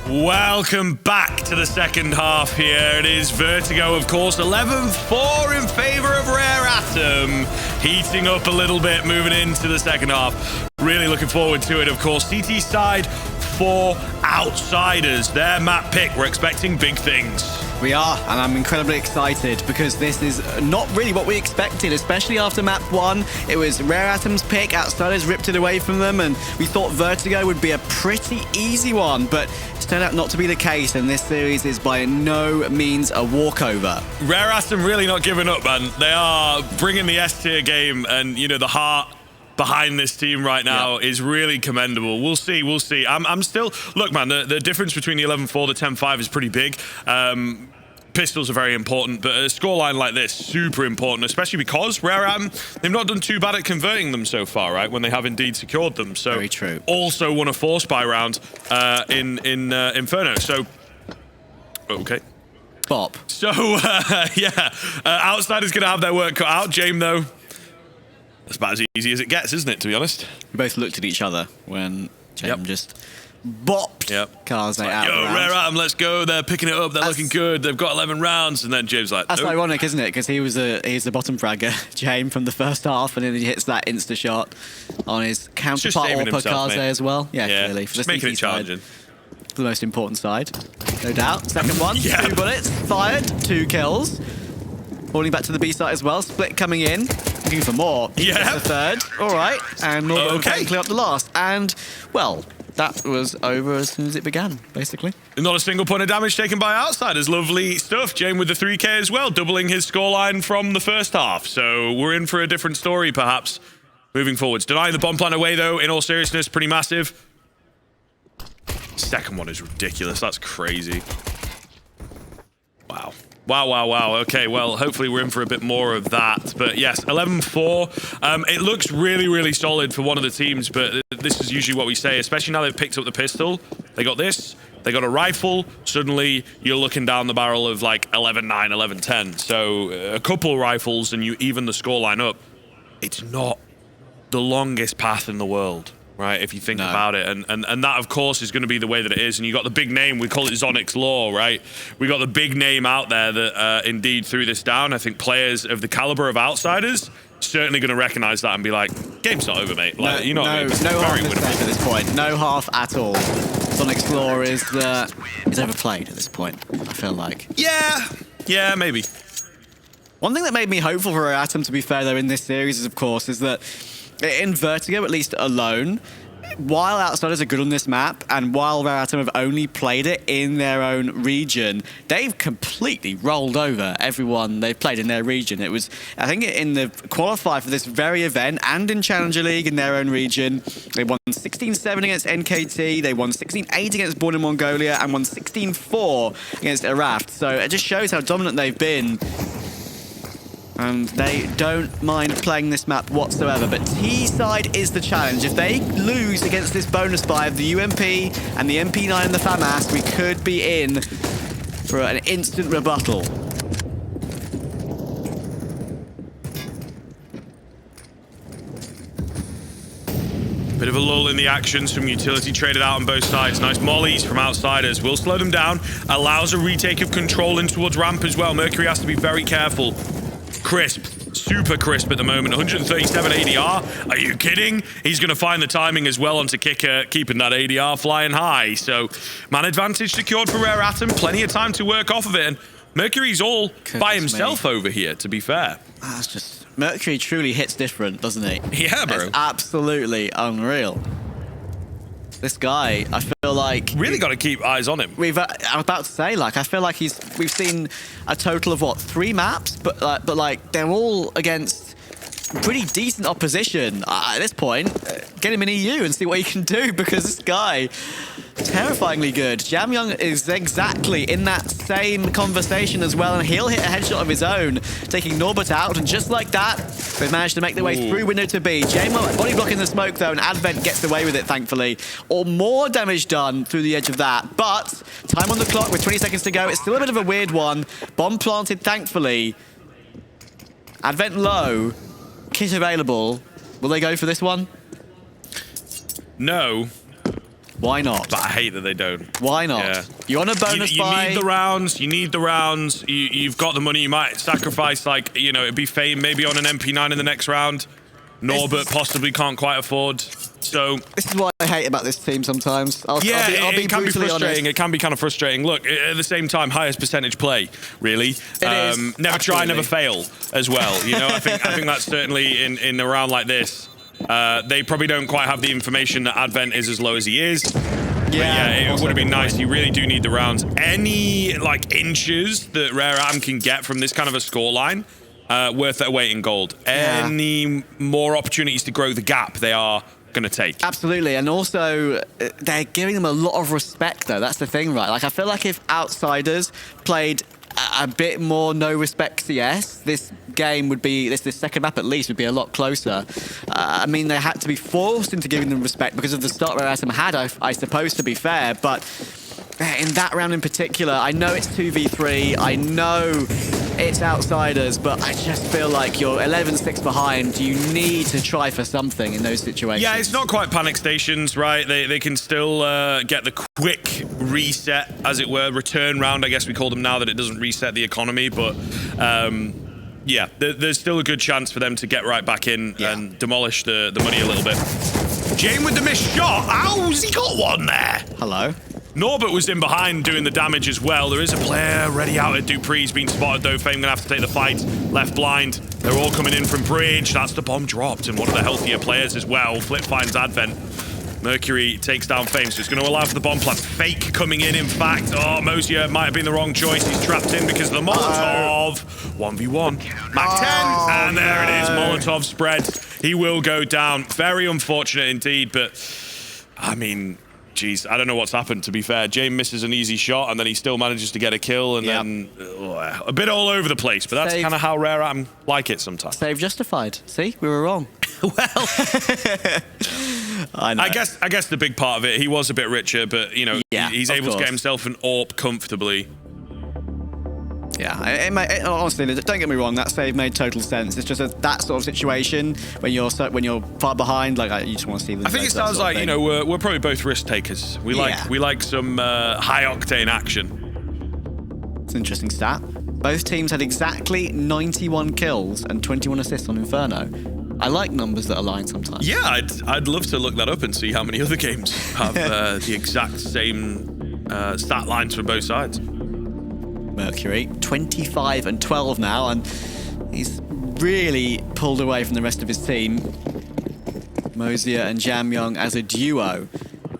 Welcome back to the second half here. It is Vertigo, of course, 11-4 in favor of Rare Atom. Heating up a little bit, moving into the second half. Really looking forward to it, of course. CT side for Outsiders. Their map pick. We're expecting big things. We are, and I'm incredibly excited because this is not really what we expected, especially after map 1. It was Rare Atom's pick, Outsiders ripped it away from them, and we thought Vertigo would be a pretty easy one, but it's turned out not to be the case, and this series is by no means a walkover. Rare Atom really not giving up, man. They are bringing the S-tier game, and, you know, the heart behind this team right now is really commendable. We'll see, we'll see. I'm still... Look, man, the difference between the 11-4, the 10-5 is pretty big. Pistols are very important, but a scoreline like this, super important, especially because Rare Atom, they've not done too bad at converting them so far, right, when they have indeed secured them. So very true. Also won a 4-spy round in Inferno, so... Okay. Bop. So, Outsiders going to have their work cut out. Jame, though, that's about as easy as it gets, isn't it, to be honest? We both looked at each other when Jame just bopped Kaze out. Yo, Rare Atom, let's go. They're picking it up. They're looking good. They've got 11 rounds. And then James like, that's ironic, isn't it? Because he's the bottom fragger, Jame, from the first half, and then he hits that insta shot on his counterpart Orpa Kaze as well. Yeah, clearly. For just the making it challenging. The most important side, no doubt. Second one, 2 bullets, fired, 2 kills. Falling back to the B side as well. Split coming in, looking for more. Yeah. The third. All right, and Northern clear up the last. And well, that was over as soon as it began, basically. Not a single point of damage taken by Outsiders. Lovely stuff. Jame with the 3K as well, doubling his scoreline from the first half. So we're in for a different story, perhaps, moving forwards. Denying the bomb plant away, though, in all seriousness, pretty massive. Second one is ridiculous. That's crazy. Wow. Wow. Okay, well, hopefully we're in for a bit more of that. But yes, 11-4. It looks really, really solid for one of the teams, but this is usually what we say, especially now they've picked up the pistol. They got this. They got a rifle. Suddenly, you're looking down the barrel of like 11-9, 11-10. So a couple rifles and you even the scoreline up. It's not the longest path in the world, right, if you think about it. And that, of course, is going to be the way that it is. And you got the big name. We call it Zonics Law, right? We got the big name out there that indeed threw this down. I think players of the caliber of Outsiders certainly going to recognize that and be like, game's not over, mate. Like, no half at this point. No half at all. Zonics Law is overplayed at this point, I feel like. Yeah, maybe. One thing that made me hopeful for Atom, to be fair, though, in this series, of course, is that in Vertigo, at least alone, while Outsiders are good on this map, and while Rare Atom have only played it in their own region, they've completely rolled over everyone they've played in their region. It was, I think, in the qualifier for this very event and in Challenger League in their own region, they won 16-7 against NKT, they won 16-8 against Born in Mongolia, and won 16-4 against Araft. So it just shows how dominant they've been. And they don't mind playing this map whatsoever. But T-side is the challenge. If they lose against this bonus buy of the UMP and the MP9 and the FAMAS, we could be in for an instant rebuttal. Bit of a lull in the actions from Utility traded out on both sides. Nice mollies from Outsiders. Will slow them down. Allows a retake of control in towards ramp as well. Mercury has to be very careful. Crisp, super crisp at the moment. 137 ADR. Are you kidding? He's going to find the timing as well onto Kicker, keeping that ADR flying high. So, man advantage secured for Rare Atom. Plenty of time to work off of it. And Mercury's all by himself over here, to be fair. That's just... Mercury truly hits different, doesn't he? Yeah, bro. It's absolutely unreal. This guy, I feel like... Really got to keep eyes on him. I'm about to say, like, I feel like we've seen a total of, what, 3 maps? But they're all against pretty decent opposition. At this point, get him in EU and see what he can do, because this guy, terrifyingly good. Jame is exactly in that same conversation as well, and he'll hit a headshot of his own, taking Norbert out, and just like that, they've managed to make their way through window to B. Jame body blocking the smoke, though, and Advent gets away with it, thankfully. Or more damage done through the edge of that, but time on the clock with 20 seconds to go. It's still a bit of a weird one. Bomb planted, thankfully. Advent low. Kit available. Will they go for this one? No. Why not? But I hate that they don't. Why not? Yeah. You want a bonus You buy? need the rounds. You need the rounds. You've got the money. You might sacrifice, like, you know, it'd be Fame maybe on an MP9 in the next round. Norbert possibly can't quite afford. So this is what I hate about this team sometimes. I'll be it can be brutally frustrating. honest. It can be kind of frustrating. Look, at the same time, highest percentage play, really. It is. Never try, Absolutely. never fail as well. You know, I think that's certainly in a round like this. They probably don't quite have the information that Advent is as low as he is. Yeah, it would have been nice. You really do need the rounds. Any like inches that Rare Am can get from this kind of a scoreline, worth their weight in gold. Yeah. Any more opportunities to grow the gap, they are going to take. Absolutely, and also they're giving them a lot of respect, though. That's the thing, right? Like, I feel like if Outsiders played a bit more no respect CS, this game would be, this second map at least, would be a lot closer. I mean, they had to be forced into giving them respect because of the start where Atom had, I suppose, to be fair, but in that round in particular, I know it's 2v3, I know it's Outsiders, but I just feel like you're 11-6 behind. You need to try for something in those situations. Yeah, it's not quite panic stations, right? They can still get the quick reset, as it were, return round, I guess we call them now, that it doesn't reset the economy, but yeah, there's still a good chance for them to get right back in and demolish the money a little bit. Jame with the missed shot. How's he got one there? Hello. Norbert was in behind doing the damage as well. There is a player ready out at Dupree's been spotted though. Fame gonna have to take the fight. Left blind. They're all coming in from bridge. That's the bomb dropped, and one of the healthier players as well. Flip finds Advent. Mercury takes down Fame, so it's going to allow for the bomb plant. Fake coming in fact. Oh, Moseyuh might have been the wrong choice. He's trapped in because of the Molotov. 1v1. Mac 10. And there it is. Molotov spread. He will go down. Very unfortunate indeed, but I mean, geez, I don't know what's happened, to be fair. Jame misses an easy shot, and then he still manages to get a kill, and then a bit all over the place. But that's kind of how Rare Am like it sometimes. Save justified. See, we were wrong. Well, I know. I guess the big part of it, he was a bit richer, but you know, he's able to get himself an AWP comfortably. Yeah, honestly, don't get me wrong. That save made total sense. It's just that sort of situation when you're far behind. Like, you just want to see them. I think it sounds like, you know, we're probably both risk takers. We like some high octane action. It's an interesting stat. Both teams had exactly 91 kills and 21 assists on Inferno. I like numbers that align sometimes. Yeah, I'd love to look that up and see how many other games have the exact same stat lines for both sides. Mercury, 25 and 12 now, and he's really pulled away from the rest of his team. Moseyuh and Jame as a duo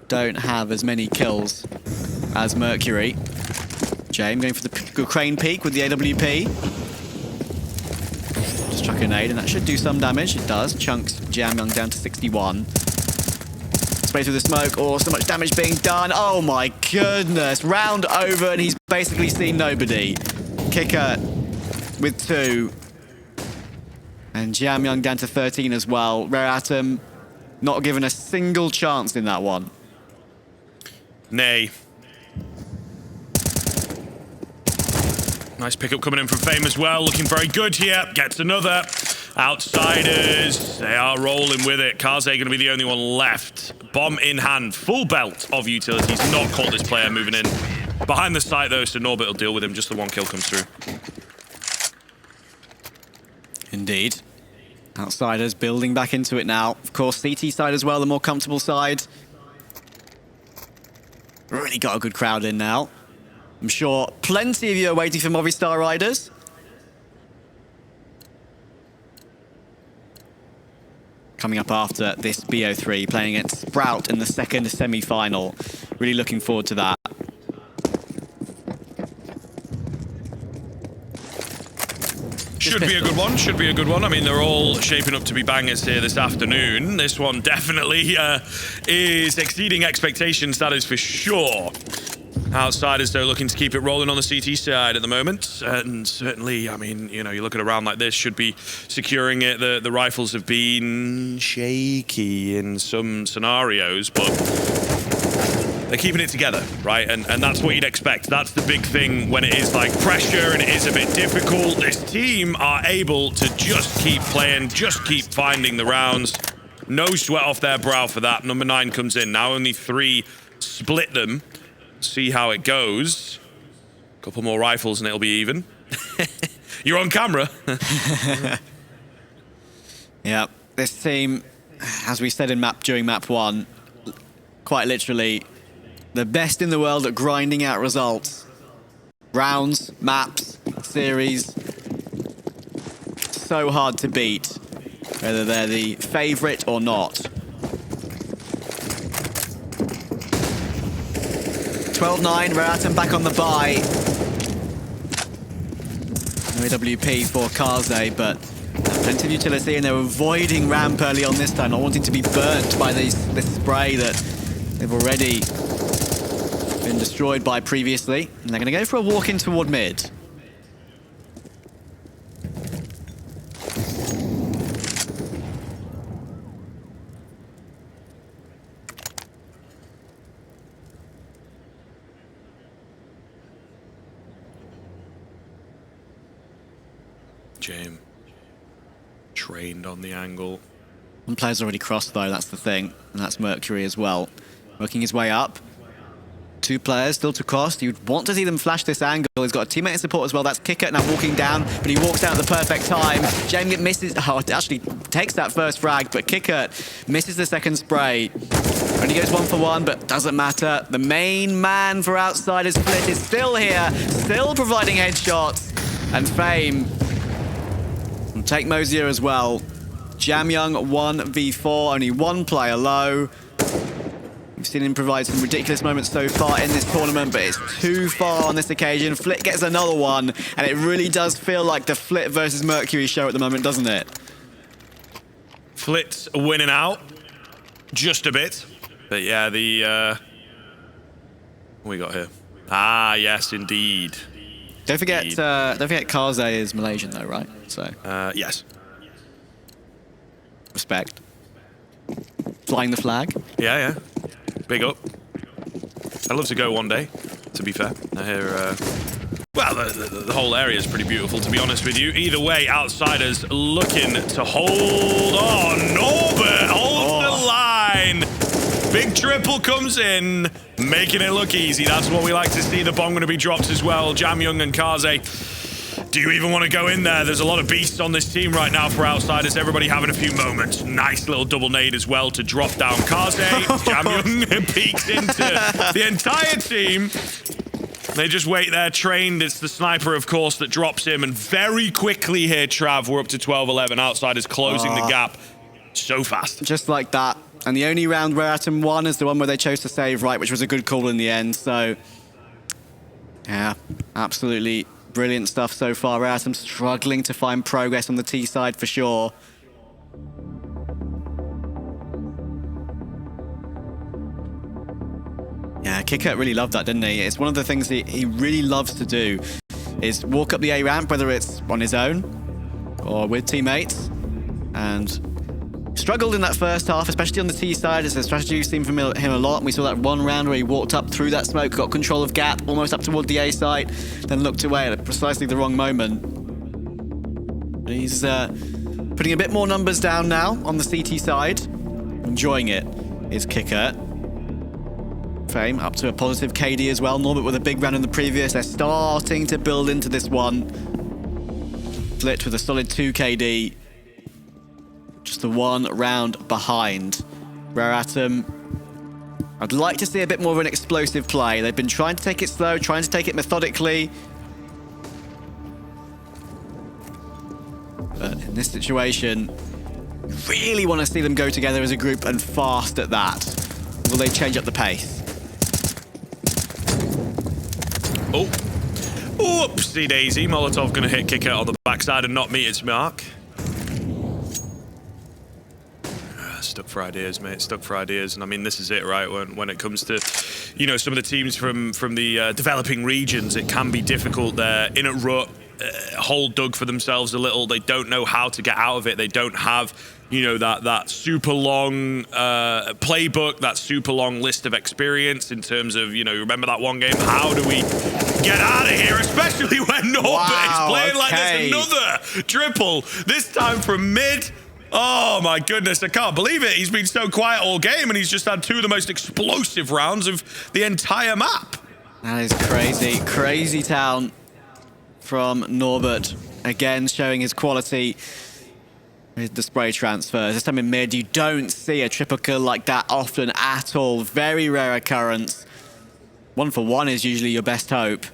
don't have as many kills as Mercury. Jame going for the crane peak with the AWP. Just chuck a nade, and that should do some damage. It does. Chunks Jame down to 61. Spray through the smoke. Oh, so much damage being done. Oh my goodness. Round over, and he's basically seen nobody. Kicker with 2. And Jame down to 13 as well. Rare Atom not given a single chance in that one. Nay. Nice pickup coming in from Fame as well. Looking very good here. Gets another. Outsiders, they are rolling with it. Kaze going to be the only one left. Bomb in hand. Full belt of utilities. Not caught this player moving in. Behind the site though, so Norbert will deal with him. Just the one kill comes through. Indeed. Outsiders building back into it now. Of course, CT side as well, the more comfortable side. Really got a good crowd in now. I'm sure plenty of you are waiting for Movistar Riders. Coming up after this BO3, playing against Sprout in the second semi-final. Really looking forward to that. Should be a good one, should be a good one. I mean, they're all shaping up to be bangers here this afternoon. This one definitely is exceeding expectations, that is for sure. Outsiders, though, looking to keep it rolling on the CT side at the moment. And certainly, I mean, you know, you look at a round like this, should be securing it. The rifles have been shaky in some scenarios, but they're keeping it together, right? And that's what you'd expect. That's the big thing when it is like pressure and it is a bit difficult. This team are able to just keep playing, just keep finding the rounds. No sweat off their brow for that. Number 9 comes in. Now only 3 split them. See how it goes. Couple more rifles and it'll be even. You're on camera. Yeah, this team, as we said during map 1, quite literally the best in the world at grinding out results. Rounds, maps, series. So hard to beat, whether they're the favorite or not. 12-9, Vertigo back on the buy. No AWP for Kaze, but plenty of utility, and they're avoiding ramp early on this time, not wanting to be burnt by this spray that they've already been destroyed by previously. And they're going to go for a walk in toward mid. Jame. Trained on the angle. One player's already crossed though, that's the thing. And that's Mercury as well. Working his way up. 2 players still to cross. You'd want to see them flash this angle. He's got a teammate in support as well. That's Kicker now walking down, but he walks down at the perfect time. Jame misses. Oh, actually takes that first frag, but Kicker misses the second spray. Only goes 1 for 1, but doesn't matter. The main man for Outsiders Split is still here, still providing headshots. And Fame will take Moseyuh as well. Jame 1v4, only 1 player low. We've seen him provide some ridiculous moments so far in this tournament, but it's too far on this occasion. Flit gets another one, and it really does feel like the Flit versus Mercury show at the moment, doesn't it? Flit's winning out. Just a bit. But yeah, what we got here? Ah, yes, indeed. Don't forget Kaze is Malaysian though, right? So yes. Respect. Flying the flag. Yeah. Big up. I'd love to go one day, to be fair. I hear, well, the whole area is pretty beautiful, to be honest with you. Either way, Outsiders looking to hold on. Norbert holds the line. Big triple comes in, making it look easy. That's what we like to see. The bomb going to be dropped as well. Jame and Kaze. Do you even want to go in there? There's a lot of beasts on this team right now for Outsiders. Everybody having a few moments. Nice little double nade as well to drop down Kaze. Jame peeks into the entire team. They just wait there, trained. It's the sniper, of course, that drops him. And very quickly here, Trav, we're up to 12-11. Outsiders closing the gap so fast. Just like that. And the only round where Atom won is the one where they chose to save right, which was a good call in the end. So, yeah, absolutely brilliant stuff so far. Atom struggling to find progress on the T side for sure. Yeah, Kicker really loved that, didn't he? It's one of the things he really loves to do, is walk up the A ramp, whether it's on his own or with teammates, and struggled in that first half, especially on the T side. It's a strategy we've seen from him a lot. And we saw that one round where he walked up through that smoke, got control of gap, almost up toward the A site, then looked away at precisely the wrong moment. He's putting a bit more numbers down now on the CT side. Enjoying it is Kicker. Fame up to a positive KD as well. Norbert with a big round in the previous. They're starting to build into this one. Flit with a solid 2 KD. Just the 1 round behind. Rare Atom, I'd like to see a bit more of an explosive play. They've been trying to take it slow, trying to take it methodically. But in this situation, really want to see them go together as a group and fast at that. Will they change up the pace? Oh. Oopsie daisy. Molotov going to hit Kicker on the backside and not meet its mark. Stuck for ideas, mate. Stuck for ideas. And I mean, this is it, right? When it comes to, you know, some of the teams from the developing regions, it can be difficult. They're in a rut, hole dug for themselves a little. They don't know how to get out of it. They don't have, you know, that super long playbook, that super long list of experience in terms of, you know, remember that one game? How do we get out of here? Especially when Norbert is playing like there's another triple. This time from mid. Oh my goodness, I can't believe it. He's been so quiet all game and he's just had 2 of the most explosive rounds of the entire map. That is crazy. Crazy town from Norbert. Again, showing his quality with the spray transfers. This time in mid, you don't see a triple kill like that often at all. Very rare occurrence. 1 for 1 is usually your best hope.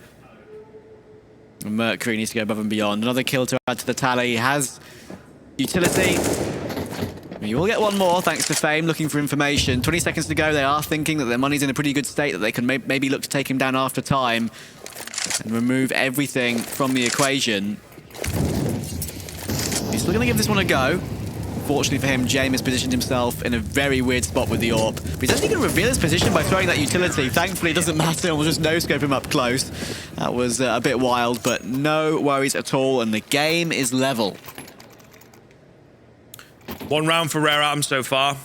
And Mercury needs to go above and beyond. Another kill to add to the tally. He has utility. You will get 1 more thanks to Fame looking for information. 20 seconds to go. They are thinking that their money's in a pretty good state, that they can maybe look to take him down after time and remove everything from the equation. He's still going to give this one a go. Fortunately for him, Jame has positioned himself in a very weird spot with the AWP. But he's actually going to reveal his position by throwing that utility. Thankfully, it doesn't matter. We'll just no-scope him up close. That was a bit wild, but no worries at all. And the game is level. 1 round for Rare Atom so far.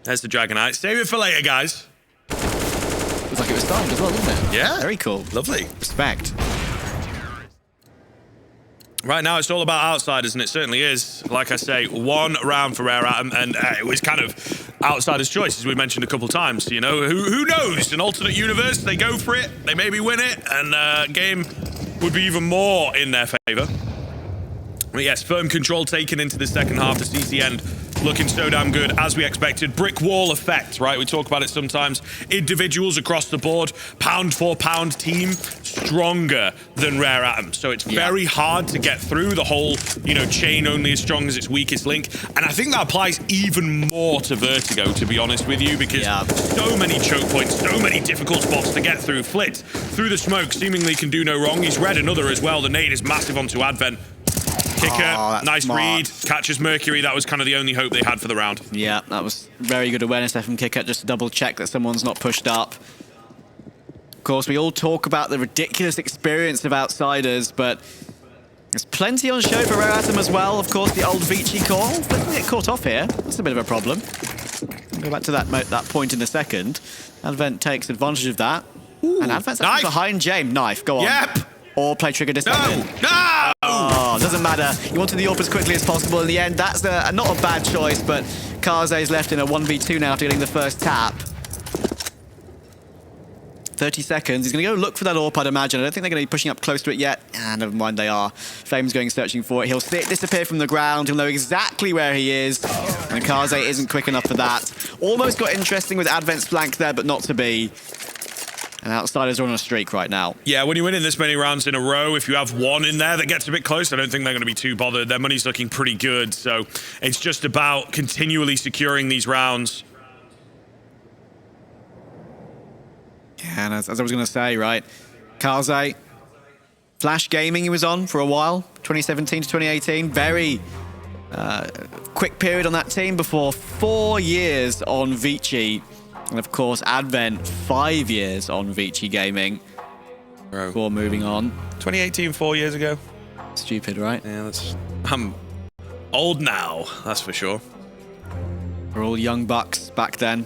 There's the Dragonite. Save it for later, guys. Looks like it was timed as well, didn't it? Yeah. Very cool. Lovely. Respect. Right now, it's all about Outsiders, and it certainly is. Like I say, 1 round for Rare Atom, and it was kind of Outsiders' choice, as we mentioned a couple times. You know, who knows? An alternate universe, they go for it, they maybe win it, and game would be even more in their favor. But yes, firm control taken into the second half. The CC end looking so damn good, as we expected. Brick wall effect, right? We talk about it sometimes. Individuals across the board, pound for pound team, stronger than Rare Atom. So it's very hard to get through the whole, you know, chain only as strong as its weakest link. And I think that applies even more to Vertigo, to be honest with you, because so many choke points, so many difficult spots to get through. Flit through the smoke, seemingly can do no wrong. He's read another as well. The nade is massive onto Advent. Kicker, nice read, catches Mercury. That was kind of the only hope they had for the round. Yeah, that was very good awareness there from Kicker, just to double check that someone's not pushed up. Of course, we all talk about the ridiculous experience of Outsiders, but there's plenty on show for Rare Atom as well. Of course, the old Vici call. Doesn't get caught off here. That's a bit of a problem. We'll go back to that point in a second. Advent takes advantage of that. Ooh, and Advent's actually behind Jame. Knife, go on. Yep. Or play trigger distance. No! Oh, doesn't matter. You wanted the AWP as quickly as possible in the end. That's not a bad choice, but Kaze's left in a 1v2 now after getting the first tap. 30 seconds. He's going to go look for that AWP, I'd imagine. I don't think they're going to be pushing up close to it yet. Ah, never mind, they are. Fame's going searching for it. He'll see it disappear from the ground. He'll know exactly where he is. And Kaze isn't quick enough for that. Almost got interesting with Advent's flank there, but not to be. And Outsiders are on a streak right now. Yeah, when you win in this many rounds in a row, if you have 1 in there that gets a bit close, I don't think they're going to be too bothered. Their money's looking pretty good, so it's just about continually securing these rounds. Yeah, and as I was going to say, right, Kaze, Flash Gaming he was on for a while, 2017 to 2018. Very quick period on that team before 4 years on Vici. And of course, Advent, 5 years on Vici Gaming. Before moving on. 2018, 4 years ago. Stupid, right? Yeah, I'm old now, that's for sure. We're all young bucks back then.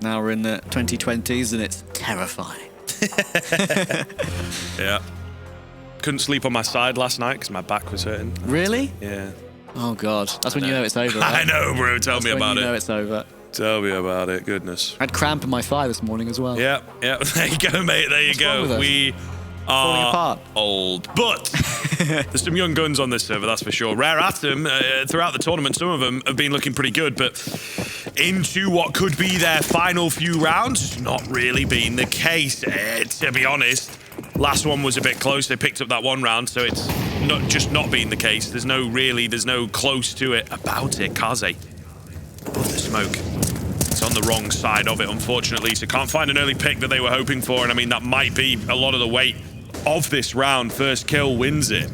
Now we're in the 2020s and it's terrifying. Yeah. Couldn't sleep on my side last night because my back was hurting. Really? Yeah. Oh, God. That's when you know it's over, right? I know, bro. Tell me about it. You know it's over. Tell me about it, goodness. I had cramp in my thigh this morning as well. Yeah, yeah. There you go, mate. There you go. We are old. But there's some young guns on this server, that's for sure. Rare Atom, throughout the tournament, some of them have been looking pretty good, but into what could be their final few rounds, not really been the case, to be honest. Last one was a bit close. They picked up that 1 round, so it's not been the case. There's no close to it about it. Kaze. Above the smoke. It's on the wrong side of it, unfortunately, so can't find an early pick that they were hoping for, and I mean, that might be a lot of the weight of this round. First kill wins it.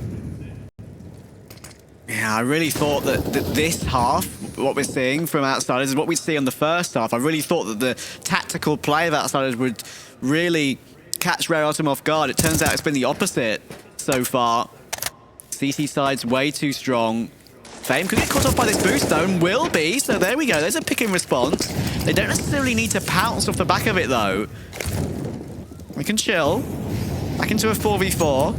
Yeah, I really thought that this half, what we're seeing from Outsiders, is what we see on the first half. I really thought that the tactical play of Outsiders would really catch Rare Atom off guard. It turns out it's been the opposite so far. CC side's way too strong. Fame could get caught off by this boost though, and will be, so there we go, there's a pick in response. They don't necessarily need to pounce off the back of it though. We can chill. Back into a 4v4.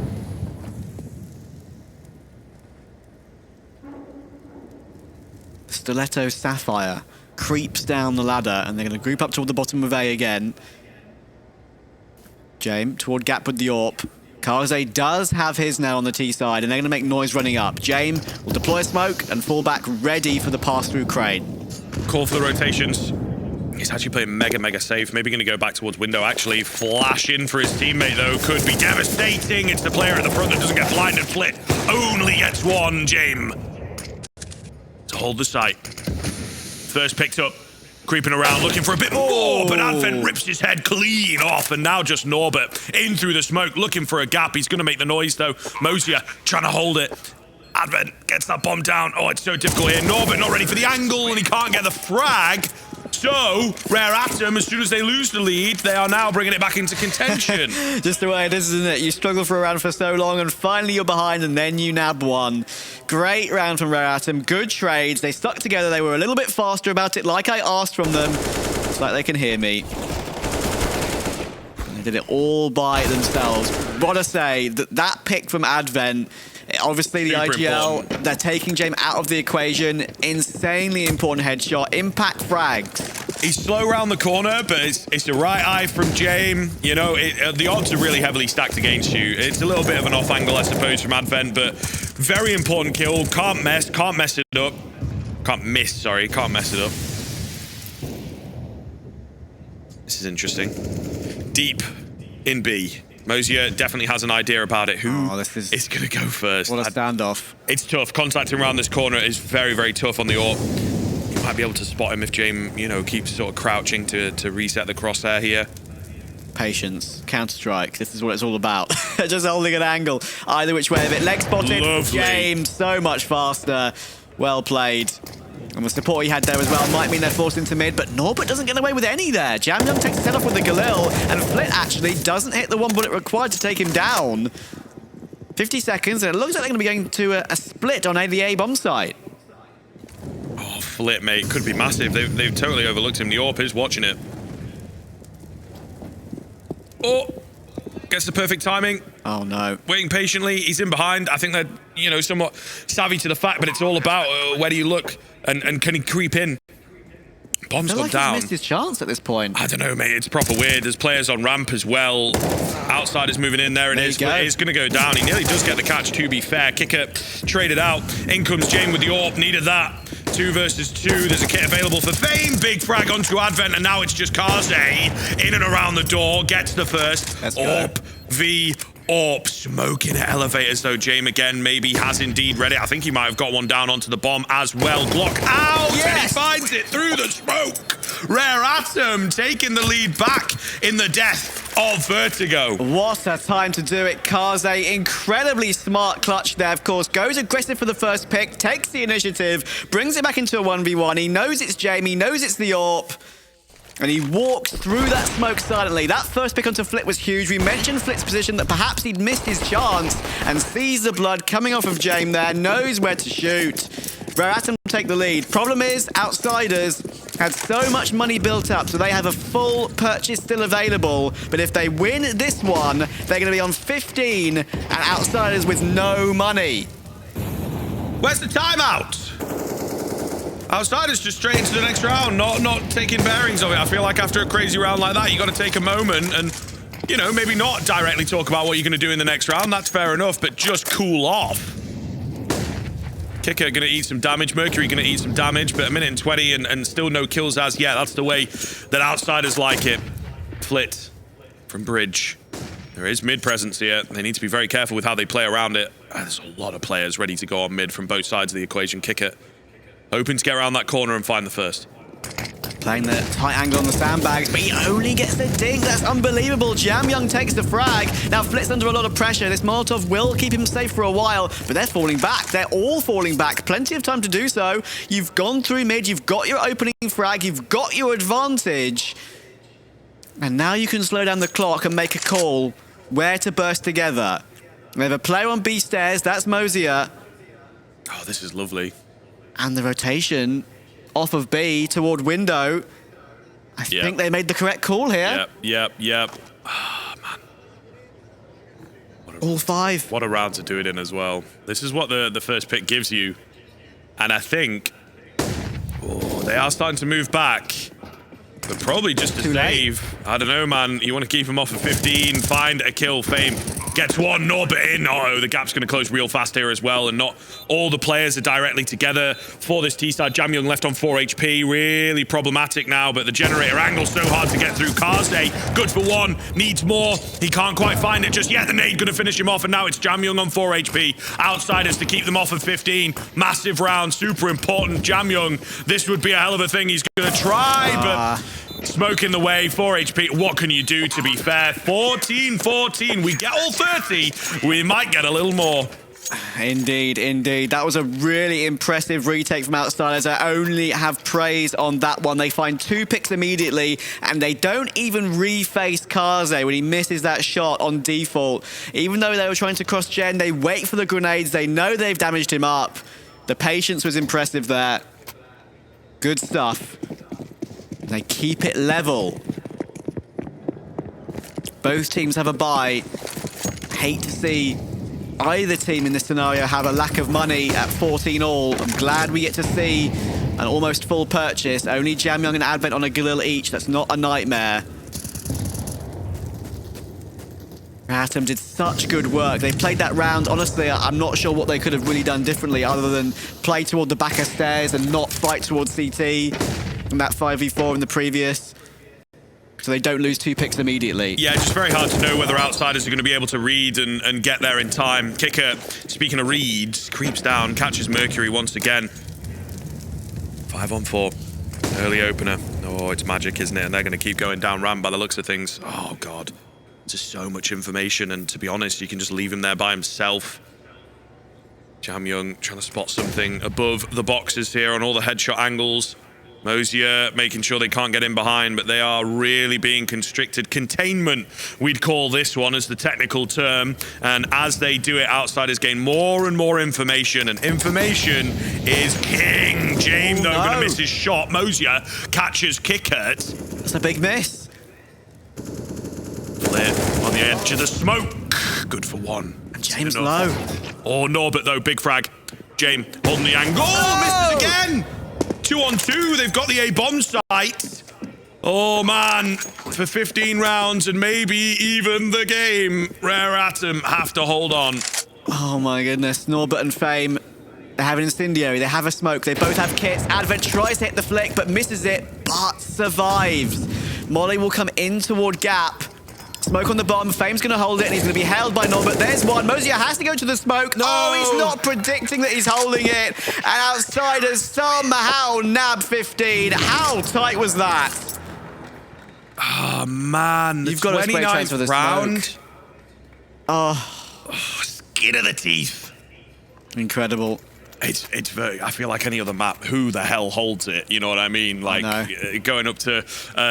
Stiletto Sapphire creeps down the ladder, and they're going to group up toward the bottom of A again. Jame toward gap with the AWP. Kaze does have his now on the T side, and they're going to make noise running up. Jame will deploy a smoke and fall back ready for the pass-through crane. Call for the rotations. He's actually playing mega safe. Maybe going to go back towards window. Actually, flash in for his teammate, though, could be devastating. It's the player at the front that doesn't get blinded. Flit only gets one, Jame. To hold the site. First picked up. Creeping around, looking for a bit more, but Advent rips his head clean off, and now just Norbert in through the smoke, looking for a gap. He's going to make the noise, though. Moseyuh trying to hold it. Advent gets that bomb down. Oh, it's so difficult here. Norbert not ready for the angle, and he can't get the frag. So, Rare Atom, as soon as they lose the lead, they are now bringing it back into contention. Just the way it is, isn't it? You struggle for a round for so long, and finally you're behind, and then you nab one. Great round from Rare Atom. Good trades. They stuck together. They were a little bit faster about it, like I asked from them. It's like they can hear me. And they did it all by themselves. Gotta say, that pick from Advent, obviously the Super IGL, important. they're taking Jame out of the equation. Insanely important headshot. Impact frags. He's slow around the corner, but it's the right eye from Jame. You know, the odds are really heavily stacked against you. It's a little bit of an off angle, I suppose, from Advent, but very important kill. Can't mess it up. Can't mess it up. This is interesting. Deep in B. Moseyuh definitely has an idea about it. Who is going to go first? What a standoff. It's tough. Contacting around this corner is very tough on the AWP. You might be able to spot him if Jame, you know, keeps sort of crouching to reset the crosshair here. Patience. Counter-strike. This is what it's all about. Just holding an angle. Either which way of it. Leg spotted. Lovely. Jame so much faster. Well played. And the support he had there as well might mean they're forced into mid, but Norbert doesn't get away with any there. Jamyoung takes his head off with the Galil, and Flit actually doesn't hit the one bullet required to take him down. 50 seconds, and it looks like they're going to be going to a split on the A bomb site. Oh, Flit, mate. Could be massive. They've totally overlooked him. The AWP is watching it. Oh, gets the perfect timing. Oh, no. Waiting patiently. He's in behind. I think they're, you know, somewhat savvy to the fact, but it's all about where do you look and can he creep in? Bomb's I feel gone like down. he's missed his chance at this point. I don't know, mate. It's proper weird. There's players on ramp as well. Outsiders moving in there, and it's going to go down. He nearly does get the catch, to be fair. Kicker traded out. In comes Jame with the AWP. Needed that. 2 versus 2. There's a kit available for Fame. Big frag onto Advent, and now it's just Kaze in and around the door. Gets the first. AWP v AWP. Smoking at elevators, though. Jame again maybe has indeed read it. I think he might have got one down onto the bomb as well. Glock out, and he finds it through the smoke. Rare Atom taking the lead back in the death of Vertigo. What a time to do it. Kaze, incredibly smart clutch there, of course. Goes aggressive for the first pick, takes the initiative, brings it back into a 1v1. He knows it's Jame, he knows it's the AWP. And he walks through that smoke silently. That first pick onto Flit was huge. We mentioned Flit's position, that perhaps he'd missed his chance, and sees the blood coming off of Jame there, knows where to shoot. Rare Atom take the lead. Problem is, Outsiders had so much money built up, so they have a full purchase still available. But if they win this one, they're going to be on 15, and Outsiders with no money. Where's the timeout? Outsiders just straight into the next round, not taking bearings of it. I feel like after a crazy round like that, you got to take a moment and, you know, maybe not directly talk about what you're going to do in the next round. That's fair enough, but just cool off. Kicker going to eat some damage. Mercury going to eat some damage, but 1:20 and still no kills as yet. That's the way that Outsiders like it. Flit from Bridge. There is mid presence here. They need to be very careful with how they play around it. There's a lot of players ready to go on mid from both sides of the equation. Kicker hoping to get around that corner and find the first. Playing the tight angle on the sandbags, but he only gets the dink. That's unbelievable. Jamyoung takes the frag. Now Flit's under a lot of pressure. This Molotov will keep him safe for a while, but they're falling back. They're all falling back. Plenty of time to do so. You've gone through mid. You've got your opening frag. You've got your advantage. And now you can slow down the clock and make a call where to burst together. We have a player on B stairs. That's Moseyuh. Oh, this is lovely. And the rotation off of B toward window. I think they made the correct call here. Yep. Ah, man. All 5. What a round to do it in as well. This is what the first pick gives you. And I think They are starting to move back. But probably just to save. I don't know, man. You want to keep him off of 15. Find a kill. Fame gets one. Norbit in. Oh, the gap's going to close real fast here as well. And not all the players are directly together for this T-side. Jame left on 4 HP. Really problematic now. But the generator angle so hard to get through. Kaze, good for one. Needs more. He can't quite find it just yet. The nade going to finish him off. And now it's Jame on 4 HP. Outsiders to keep them off of 15. Massive round. Super important. Jame, this would be a hell of a thing. He's going to try, but... Smoke in the way, 4 HP. What can you do, to be fair? 14. We get all 30. We might get a little more. Indeed, indeed. That was a really impressive retake from Outsiders. I only have praise on that one. They find 2 picks immediately, and they don't even reface Kaze when he misses that shot on default. Even though they were trying to cross gen, they wait for the grenades. They know they've damaged him up. The patience was impressive there. Good stuff. They keep it level. Both teams have a bye. Hate to see either team in this scenario have a lack of money at 14 all. I'm glad we get to see an almost full purchase. Only Jame and Advent on a Galil each. That's not a nightmare. Atom did such good work. They played that round. Honestly, I'm not sure what they could have really done differently other than play toward the back of stairs and not fight towards CT. In that 5v4 in the previous, so they don't lose 2 picks immediately. Yeah, just very hard to know whether Outsiders are going to be able to read and get there in time. Kicker, speaking of reads, creeps down, catches Mercury once again. 5 on 4, early opener. Oh, it's magic, isn't it? And they're going to keep going down ramp by the looks of things. Oh, God. Just so much information, and to be honest, you can just leave him there by himself. Jame trying to spot something above the boxes here on all the headshot angles. Moseyuh making sure they can't get in behind, but they are really being constricted. Containment, we'd call this one as the technical term. And as they do it, Outsiders gain more and more information, and information is king. Jame, though, going to miss his shot. Moseyuh catches Kickert. That's a big miss. Flip on the edge of the smoke. Good for one. And James low. Oh, Norbit, though, big frag. Jame holding the angle. Oh, misses again. 2 on 2, they've got the A-bomb site. Oh, man, for 15 rounds and maybe even the game, Rare Atom have to hold on. Oh, my goodness. Norbit and Fame, they have an incendiary, they have a smoke, they both have kits. Advent tries to hit the flick, but misses it, but survives. Molly will come in toward Gap. Smoke on the bomb. Fame's going to hold it, and he's going to be held by Norbit. There's one. Moseyuh has to go to the smoke. No! Oh, he's not predicting that he's holding it. And Outsiders somehow nab 15. How tight was that? Oh, man. You've got to spray transfer this round. Smoke. Oh, skin of the teeth. Incredible. It's very, I feel like any other map, who the hell holds it? You know what I mean? Like, going up to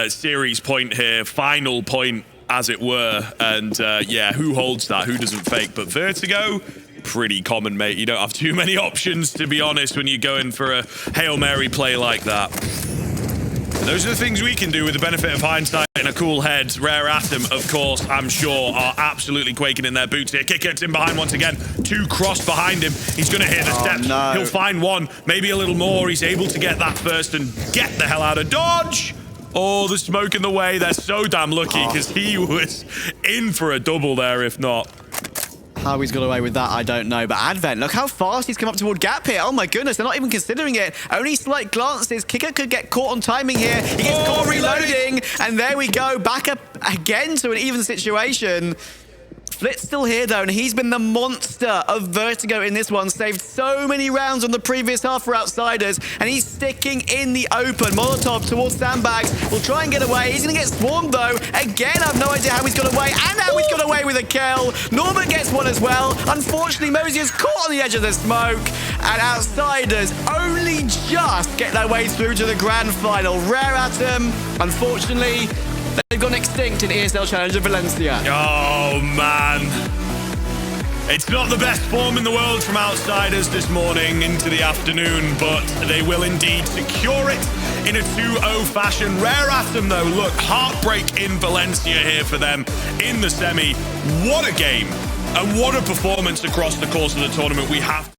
series point here, final point, as it were. And yeah, who holds that? Who doesn't fake? But Vertigo, pretty common, mate. You don't have too many options, to be honest, when you're going for a Hail Mary play like that. Those are the things we can do with the benefit of hindsight and a cool head. Rare Atom, of course, I'm sure, are absolutely quaking in their boots here. Kicker's in behind once again. 2 cross behind him. He's going to hit the steps. No. He'll find one, maybe a little more. He's able to get that first and get the hell out of dodge. Oh, the smoke in the way. They're so damn lucky because he was in for a double there, if not. How he's got away with that, I don't know. But Advent, look how fast he's come up toward Gap here. Oh my goodness, they're not even considering it. Only slight glances. Kicker could get caught on timing here. He gets caught reloading. And there we go, back up again to an even situation. Flit's still here though, and he's been the monster of Vertigo in this one. Saved so many rounds on the previous half for Outsiders, and he's sticking in the open. Molotov towards sandbags. Will try and get away. He's going to get swarmed though. Again, I have no idea how he's got away, and how he's got away with a kill. Norbit gets one as well. Unfortunately, Moseyuh's caught on the edge of the smoke, and Outsiders only just get their way through to the grand final. Rare Atom, unfortunately, they've gone extinct in ESL Challenger Valencia. Oh, man. It's not the best form in the world from Outsiders this morning into the afternoon, but they will indeed secure it in a 2-0 fashion. Rare Atom, though, look, heartbreak in Valencia here for them in the semi. What a game, and what a performance across the course of the tournament. We have